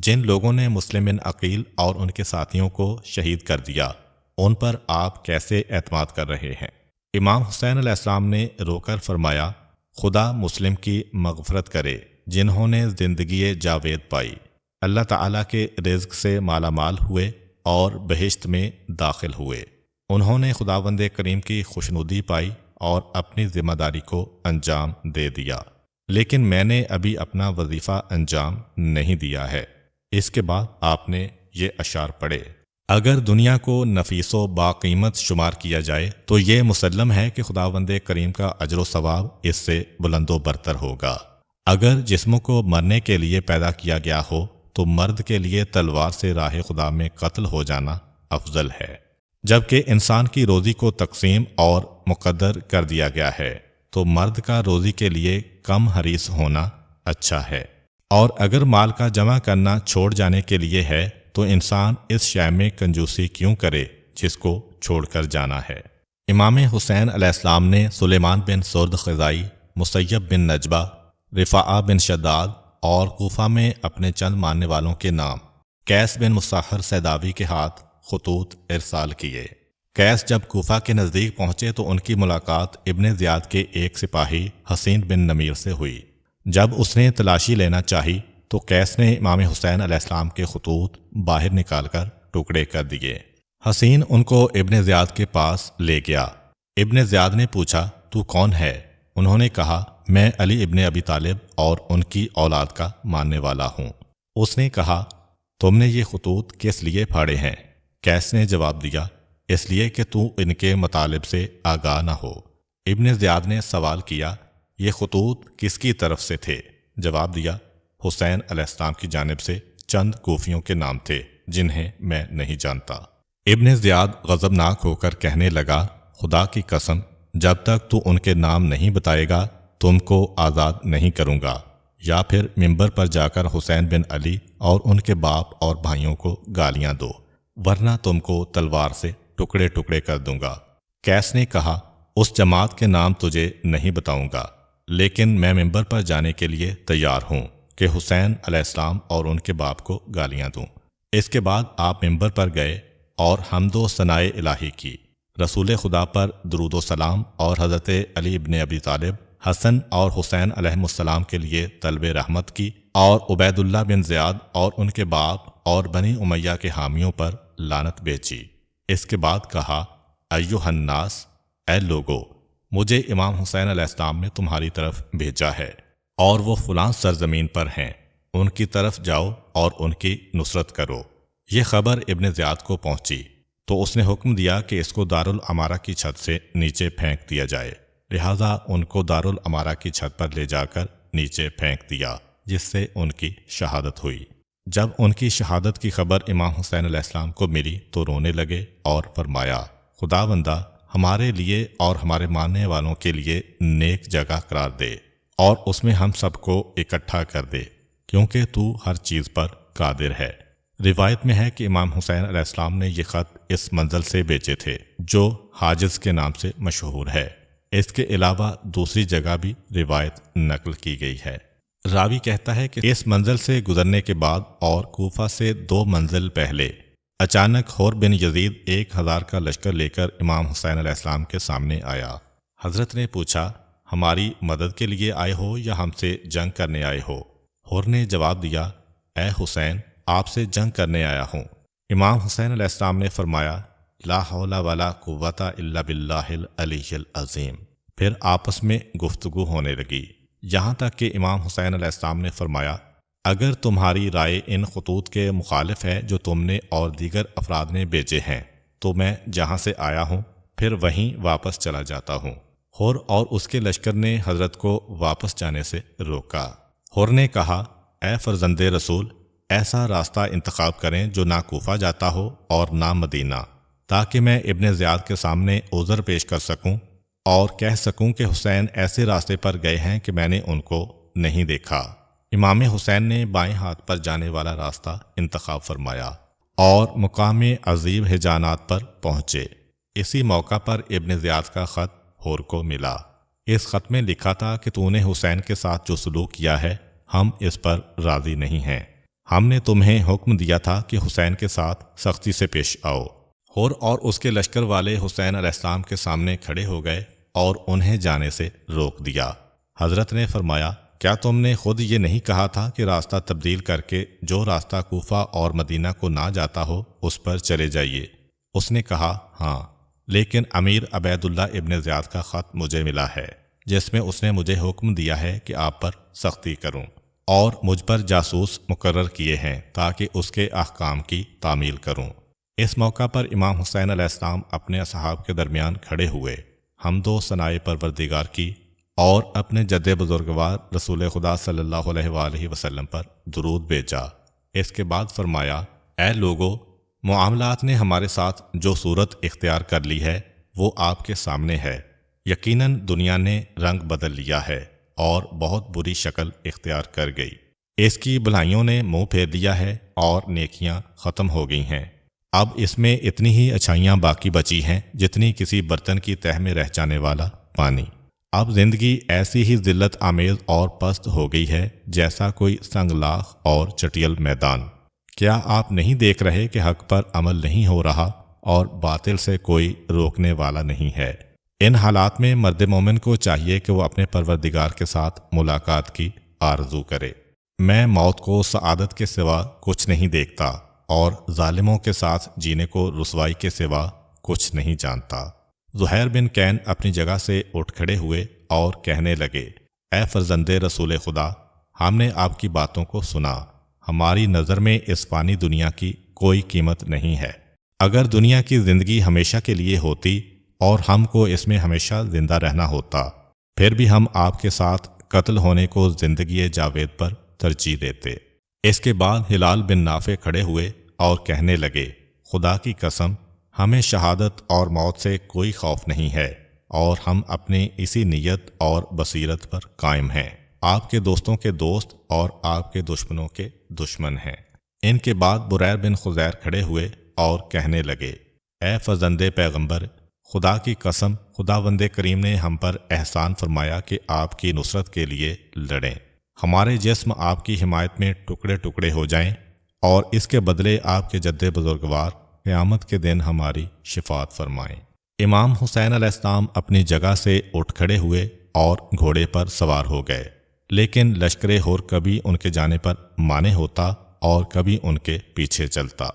جن لوگوں نے مسلم بن عقیل اور ان کے ساتھیوں کو شہید کر دیا، ان پر آپ کیسے اعتماد کر رہے ہیں؟ امام حسین علیہ السلام نے رو کر فرمایا، خدا مسلم کی مغفرت کرے جنہوں نے زندگی جاوید پائی، اللہ تعالیٰ کے رزق سے مالا مال ہوئے اور بہشت میں داخل ہوئے۔ انہوں نے خداوند کریم کی خوشنودی پائی اور اپنی ذمہ داری کو انجام دے دیا، لیکن میں نے ابھی اپنا وظیفہ انجام نہیں دیا ہے۔ اس کے بعد آپ نے یہ اشعار پڑھے، اگر دنیا کو نفیس و باقیمت شمار کیا جائے تو یہ مسلم ہے کہ خداوند کریم کا اجر و ثواب اس سے بلند و برتر ہوگا۔ اگر جسموں کو مرنے کے لیے پیدا کیا گیا ہو تو مرد کے لیے تلوار سے راہ خدا میں قتل ہو جانا افضل ہے، جبکہ انسان کی روزی کو تقسیم اور مقدر کر دیا گیا ہے تو مرد کا روزی کے لیے کم حریص ہونا اچھا ہے، اور اگر مال کا جمع کرنا چھوڑ جانے کے لیے ہے تو انسان اس شے میں کنجوسی کیوں کرے جس کو چھوڑ کر جانا ہے۔ امام حسین علیہ السلام نے سلیمان بن سرد خزائی، مسیب بن نجبہ، رفاعہ بن شداد اور کوفہ میں اپنے چند ماننے والوں کے نام قیس بن مسحر سیداوی کے ہاتھ خطوط ارسال کیے۔ قیس جب کوفہ کے نزدیک پہنچے تو ان کی ملاقات ابن زیاد کے ایک سپاہی حسین بن نمیر سے ہوئی۔ جب اس نے تلاشی لینا چاہی تو قیس نے امام حسین علیہ السلام کے خطوط باہر نکال کر ٹکڑے کر دیے۔ حسین ان کو ابن زیاد کے پاس لے گیا۔ ابن زیاد نے پوچھا، تو کون ہے؟ انہوں نے کہا، میں علی ابن ابی طالب اور ان کی اولاد کا ماننے والا ہوں۔ اس نے کہا، تم نے یہ خطوط کس لیے پھاڑے ہیں؟ قیس نے جواب دیا، اس لیے کہ تو ان کے مطالب سے آگاہ نہ ہو۔ ابن زیاد نے سوال کیا، یہ خطوط کس کی طرف سے تھے؟ جواب دیا، حسین علیہ السلام کی جانب سے چند کوفیوں کے نام تھے جنہیں میں نہیں جانتا۔ ابن زیاد غضبناک ہو کر کہنے لگا، خدا کی قسم، جب تک تو ان کے نام نہیں بتائے گا تم کو آزاد نہیں کروں گا، یا پھر منبر پر جا کر حسین بن علی اور ان کے باپ اور بھائیوں کو گالیاں دو، ورنہ تم کو تلوار سے ٹکڑے ٹکڑے کر دوں گا۔ قیس نے کہا، اس جماعت کے نام تجھے نہیں بتاؤں گا، لیکن میں منبر پر جانے کے لیے تیار ہوں کہ حسین علیہ السلام اور ان کے باپ کو گالیاں دوں۔ اس کے بعد آپ منبر پر گئے اور حمد و ثنائے الہی کی، رسول خدا پر درود و سلام اور حضرت علی ابن ابی طالب، حسن اور حسین علیہم السلام کے لیے طلب رحمت کی، اور عبید اللہ بن زیاد اور ان کے باپ اور بنی امیہ کے حامیوں پر لعنت بیچی۔ اس کے بعد کہا، ایھا الناس، اے لوگو، مجھے امام حسین علیہ السلام نے تمہاری طرف بھیجا ہے اور وہ فلاں سرزمین پر ہیں، ان کی طرف جاؤ اور ان کی نصرت کرو۔ یہ خبر ابن زیاد کو پہنچی تو اس نے حکم دیا کہ اس کو دارالعمارہ کی چھت سے نیچے پھینک دیا جائے، لہٰذا ان کو دارالعمارہ کی چھت پر لے جا کر نیچے پھینک دیا، جس سے ان کی شہادت ہوئی۔ جب ان کی شہادت کی خبر امام حسین علیہ السلام کو ملی تو رونے لگے اور فرمایا، خداوندہ، ہمارے لیے اور ہمارے ماننے والوں کے لیے نیک جگہ قرار دے اور اس میں ہم سب کو اکٹھا کر دے، کیونکہ تو ہر چیز پر قادر ہے۔ روایت میں ہے کہ امام حسین علیہ السلام نے یہ خط اس منزل سے بیچے تھے جو حاجز کے نام سے مشہور ہے۔ اس کے علاوہ دوسری جگہ بھی روایت نقل کی گئی ہے۔ راوی کہتا ہے کہ اس منزل سے گزرنے کے بعد اور کوفہ سے 2 منزل پہلے اچانک حور بن یزید 1000 کا لشکر لے کر امام حسین علیہ السلام کے سامنے آیا۔ حضرت نے پوچھا، ہماری مدد کے لیے آئے ہو یا ہم سے جنگ کرنے آئے ہو؟ حور نے جواب دیا، اے حسین، آپ سے جنگ کرنے آیا ہوں۔ امام حسین علیہ السلام نے فرمایا، لا حول ولا قوت الا باللہ العلی العظیم۔ پھر آپس میں گفتگو ہونے لگی، یہاں تک کہ امام حسین علیہ السلام نے فرمایا، اگر تمہاری رائے ان خطوط کے مخالف ہے جو تم نے اور دیگر افراد نے بھیجے ہیں تو میں جہاں سے آیا ہوں پھر وہیں واپس چلا جاتا ہوں۔ حور اور اس کے لشکر نے حضرت کو واپس جانے سے روکا۔ حور نے کہا، اے فرزند رسول، ایسا راستہ انتخاب کریں جو نہ کوفہ جاتا ہو اور نہ مدینہ، تاکہ میں ابن زیاد کے سامنے عذر پیش کر سکوں اور کہہ سکوں کہ حسین ایسے راستے پر گئے ہیں کہ میں نے ان کو نہیں دیکھا۔ امام حسین نے بائیں ہاتھ پر جانے والا راستہ انتخاب فرمایا اور مقام عظیم حجانات پر پہنچے۔ اسی موقع پر ابن زیاد کا خط حور کو ملا۔ اس خط میں لکھا تھا کہ تو نے حسین کے ساتھ جو سلوک کیا ہے ہم اس پر راضی نہیں ہیں۔ ہم نے تمہیں حکم دیا تھا کہ حسین کے ساتھ سختی سے پیش آؤ۔ حور اور اس کے لشکر والے حسین علیہ السلام کے سامنے کھڑے ہو گئے اور انہیں جانے سے روک دیا۔ حضرت نے فرمایا، کیا تم نے خود یہ نہیں کہا تھا کہ راستہ تبدیل کر کے جو راستہ کوفہ اور مدینہ کو نہ جاتا ہو اس پر چلے جائیے؟ اس نے کہا، ہاں، لیکن امیر عبید اللہ ابن زیاد کا خط مجھے ملا ہے جس میں اس نے مجھے حکم دیا ہے کہ آپ پر سختی کروں اور مجھ پر جاسوس مقرر کیے ہیں تاکہ اس کے احکام کی تعمیل کروں۔ اس موقع پر امام حسین علیہ السلام اپنے اصحاب کے درمیان کھڑے ہوئے، حمد و ثنائے پروردگار کی اور اپنے جد بزرگوار رسول خدا صلی اللہ علیہ وآلہ وسلم پر درود بھیجا۔ اس کے بعد فرمایا، اے لوگو، معاملات نے ہمارے ساتھ جو صورت اختیار کر لی ہے وہ آپ کے سامنے ہے۔ یقیناً دنیا نے رنگ بدل لیا ہے اور بہت بری شکل اختیار کر گئی۔ اس کی بھلائیوں نے منہ پھیر لیا ہے اور نیکیاں ختم ہو گئی ہیں۔ اب اس میں اتنی ہی اچھائیاں باقی بچی ہیں جتنی کسی برتن کی تہہ میں رہ جانے والا پانی۔ اب زندگی ایسی ہی ذلت آمیز اور پست ہو گئی ہے جیسا کوئی سنگلاخ اور چٹیل میدان۔ کیا آپ نہیں دیکھ رہے کہ حق پر عمل نہیں ہو رہا اور باطل سے کوئی روکنے والا نہیں ہے؟ ان حالات میں مرد مومن کو چاہیے کہ وہ اپنے پروردگار کے ساتھ ملاقات کی آرزو کرے۔ میں موت کو سعادت کے سوا کچھ نہیں دیکھتا اور ظالموں کے ساتھ جینے کو رسوائی کے سوا کچھ نہیں جانتا۔ زہیر بن کین اپنی جگہ سے اٹھ کھڑے ہوئے اور کہنے لگے، اے فرزند رسول خدا، ہم نے آپ کی باتوں کو سنا۔ ہماری نظر میں اس فانی دنیا کی کوئی قیمت نہیں ہے۔ اگر دنیا کی زندگی ہمیشہ کے لیے ہوتی اور ہم کو اس میں ہمیشہ زندہ رہنا ہوتا پھر بھی ہم آپ کے ساتھ قتل ہونے کو زندگی جاوید پر ترجیح دیتے۔ اس کے بعد ہلال بن نافع کھڑے ہوئے اور کہنے لگے، خدا کی قسم، ہمیں شہادت اور موت سے کوئی خوف نہیں ہے اور ہم اپنی اسی نیت اور بصیرت پر قائم ہیں۔ آپ کے دوستوں کے دوست اور آپ کے دشمنوں کے دشمن ہیں۔ ان کے بعد بریر بن خزیر کھڑے ہوئے اور کہنے لگے، اے فرزند پیغمبر، خدا کی قسم، خداوند کریم نے ہم پر احسان فرمایا کہ آپ کی نصرت کے لیے لڑیں۔ ہمارے جسم آپ کی حمایت میں ٹکڑے ٹکڑے ہو جائیں اور اس کے بدلے آپ کے جد بزرگوار قیامت کے دن ہماری شفاعت فرمائیں۔ امام حسین علیہ السلام اپنی جگہ سے اٹھ کھڑے ہوئے اور گھوڑے پر سوار ہو گئے، لیکن لشکر حور کبھی ان کے جانے پر مانے ہوتا اور کبھی ان کے پیچھے چلتا،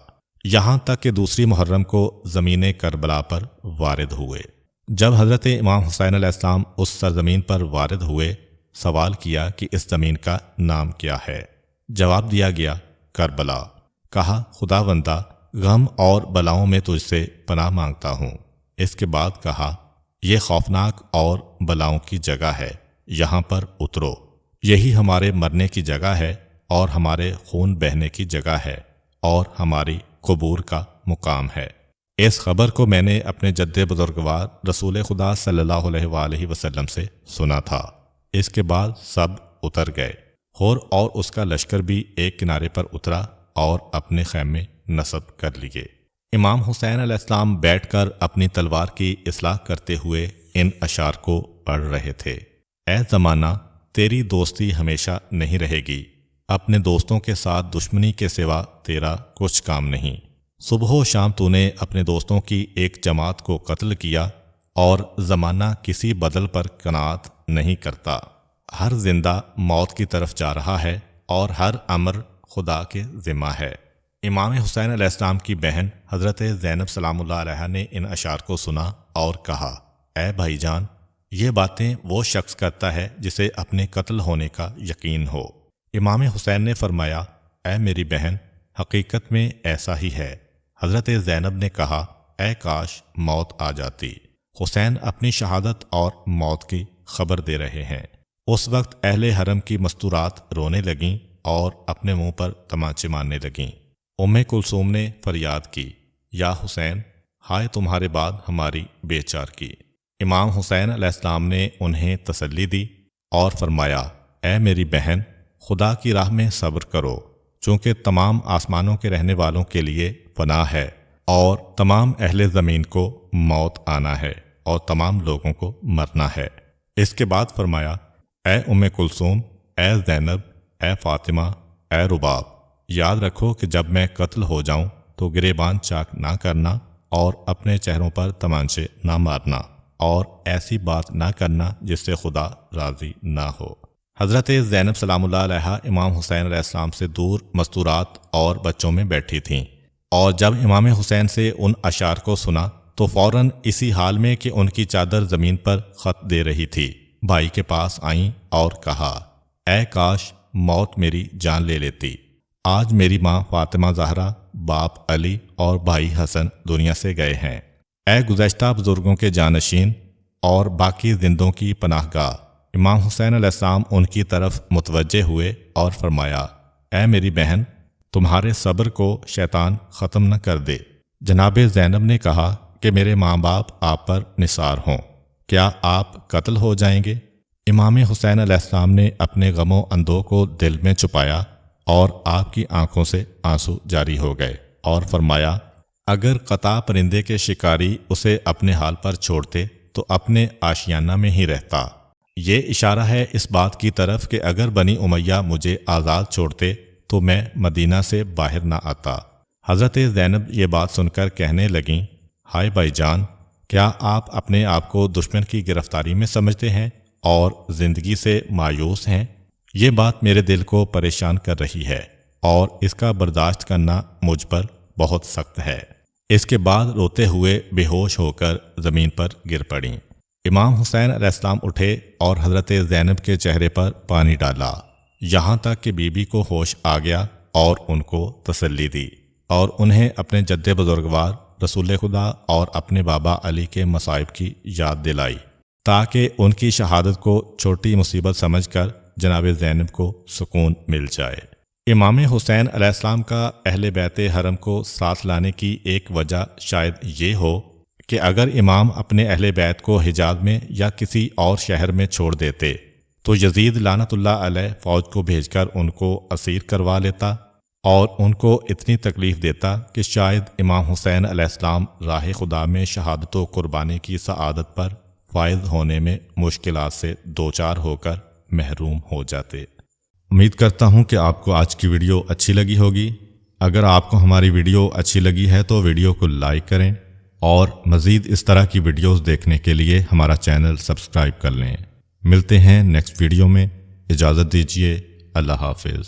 یہاں تک کہ دوسری محرم کو زمین کربلا پر وارد ہوئے۔ جب حضرت امام حسین علیہ السلام اس سرزمین پر وارد ہوئے، سوال کیا کہ اس زمین کا نام کیا ہے؟ جواب دیا گیا، کربلا۔ کہا، خداوندہ، غم اور بلاؤں میں تجھ سے پناہ مانگتا ہوں۔ اس کے بعد کہا، یہ خوفناک اور بلاؤں کی جگہ ہے، یہاں پر اترو۔ یہی ہمارے مرنے کی جگہ ہے اور ہمارے خون بہنے کی جگہ ہے اور ہماری قبور کا مقام ہے۔ اس خبر کو میں نے اپنے جد بزرگوار رسول خدا صلی اللہ علیہ وآلہ وسلم سے سنا تھا۔ اس کے بعد سب اتر گئے۔ حور اور اس کا لشکر بھی ایک کنارے پر اترا اور اپنے خیمے نصب کر لیے۔ امام حسین علیہ السلام بیٹھ کر اپنی تلوار کی اصلاح کرتے ہوئے ان اشعار کو پڑھ رہے تھے۔ اے زمانہ، تیری دوستی ہمیشہ نہیں رہے گی، اپنے دوستوں کے ساتھ دشمنی کے سوا تیرا کچھ کام نہیں۔ صبح و شام تو نے اپنے دوستوں کی ایک جماعت کو قتل کیا، اور زمانہ کسی بدل پر قناعت نہیں کرتا۔ ہر زندہ موت کی طرف جا رہا ہے اور ہر امر خدا کے ذمہ ہے۔ امام حسین علیہ السلام کی بہن حضرت زینب سلام اللہ علیہا نے ان اشعار کو سنا اور کہا، اے بھائی جان، یہ باتیں وہ شخص کرتا ہے جسے اپنے قتل ہونے کا یقین ہو۔ امام حسین نے فرمایا، اے میری بہن، حقیقت میں ایسا ہی ہے۔ حضرت زینب نے کہا، اے کاش موت آ جاتی۔ حسین اپنی شہادت اور موت کی خبر دے رہے ہیں۔ اس وقت اہل حرم کی مستورات رونے لگیں اور اپنے منہ پر تمانچے مارنے لگیں۔ کلثوم نے فریاد کی، یا حسین، ہائے تمہارے بعد ہماری بے چار کی۔ امام حسین علیہ السلام نے انہیں تسلی دی اور فرمایا، اے میری بہن، خدا کی راہ میں صبر کرو، چونکہ تمام آسمانوں کے رہنے والوں کے لیے پناہ ہے، اور تمام اہل زمین کو موت آنا ہے، اور تمام لوگوں کو مرنا ہے۔ اس کے بعد فرمایا، اے کلثوم، اے زینب، اے فاطمہ، اے رباب، یاد رکھو کہ جب میں قتل ہو جاؤں تو گریبان چاک نہ کرنا اور اپنے چہروں پر تمانچے نہ مارنا، اور ایسی بات نہ کرنا جس سے خدا راضی نہ ہو۔ حضرت زینب سلام اللہ علیہا امام حسین علیہ السلام سے دور مستورات اور بچوں میں بیٹھی تھیں، اور جب امام حسین سے ان اشعار کو سنا تو فوراً اسی حال میں کہ ان کی چادر زمین پر خط دے رہی تھی، بھائی کے پاس آئیں اور کہا، اے کاش موت میری جان لے لیتی۔ آج میری ماں فاطمہ زہرا، باپ علی اور بھائی حسن دنیا سے گئے ہیں۔ اے گزشتہ بزرگوں کے جانشین اور باقی زندوں کی پناہ گاہ۔ امام حسین علیہ السلام ان کی طرف متوجہ ہوئے اور فرمایا، اے میری بہن، تمہارے صبر کو شیطان ختم نہ کر دے۔ جناب زینب نے کہا کہ میرے ماں باپ آپ پر نثار ہوں، کیا آپ قتل ہو جائیں گے؟ امام حسین علیہ السلام نے اپنے غم و اندوہ کو دل میں چھپایا، اور آپ کی آنکھوں سے آنسو جاری ہو گئے، اور فرمایا، اگر قطع پرندے کے شکاری اسے اپنے حال پر چھوڑتے تو اپنے آشیانہ میں ہی رہتا۔ یہ اشارہ ہے اس بات کی طرف کہ اگر بنی امیہ مجھے آزاد چھوڑتے تو میں مدینہ سے باہر نہ آتا۔ حضرت زینب یہ بات سن کر کہنے لگیں، ہائے بھائی جان، کیا آپ اپنے آپ کو دشمن کی گرفتاری میں سمجھتے ہیں اور زندگی سے مایوس ہیں؟ یہ بات میرے دل کو پریشان کر رہی ہے، اور اس کا برداشت کرنا مجھ پر بہت سخت ہے۔ اس کے بعد روتے ہوئے بے ہوش ہو کر زمین پر گر پڑیں۔ امام حسین علیہ السلام اٹھے اور حضرت زینب کے چہرے پر پانی ڈالا، یہاں تک کہ بی بی کو ہوش آ گیا، اور ان کو تسلی دی، اور انہیں اپنے جد بزرگوار رسول خدا اور اپنے بابا علی کے مصائب کی یاد دلائی، تاکہ ان کی شہادت کو چھوٹی مصیبت سمجھ کر جناب زینب کو سکون مل جائے۔ امام حسین علیہ السلام کا اہل بیت حرم کو ساتھ لانے کی ایک وجہ شاید یہ ہو کہ اگر امام اپنے اہل بیت کو حجاز میں یا کسی اور شہر میں چھوڑ دیتے تو یزید لعنت اللہ علیہ فوج کو بھیج کر ان کو اسیر کروا لیتا، اور ان کو اتنی تکلیف دیتا کہ شاید امام حسین علیہ السلام راہ خدا میں شہادت و قربانی کی سعادت پر فائز ہونے میں مشکلات سے دوچار ہو کر محروم ہو جاتے۔ امید کرتا ہوں کہ آپ کو آج کی ویڈیو اچھی لگی ہوگی۔ اگر آپ کو ہماری ویڈیو اچھی لگی ہے تو ویڈیو کو لائک کریں، اور مزید اس طرح کی ویڈیوز دیکھنے کے لیے ہمارا چینل سبسکرائب کر لیں۔ ملتے ہیں نیکسٹ ویڈیو میں، اجازت دیجیے، اللہ حافظ۔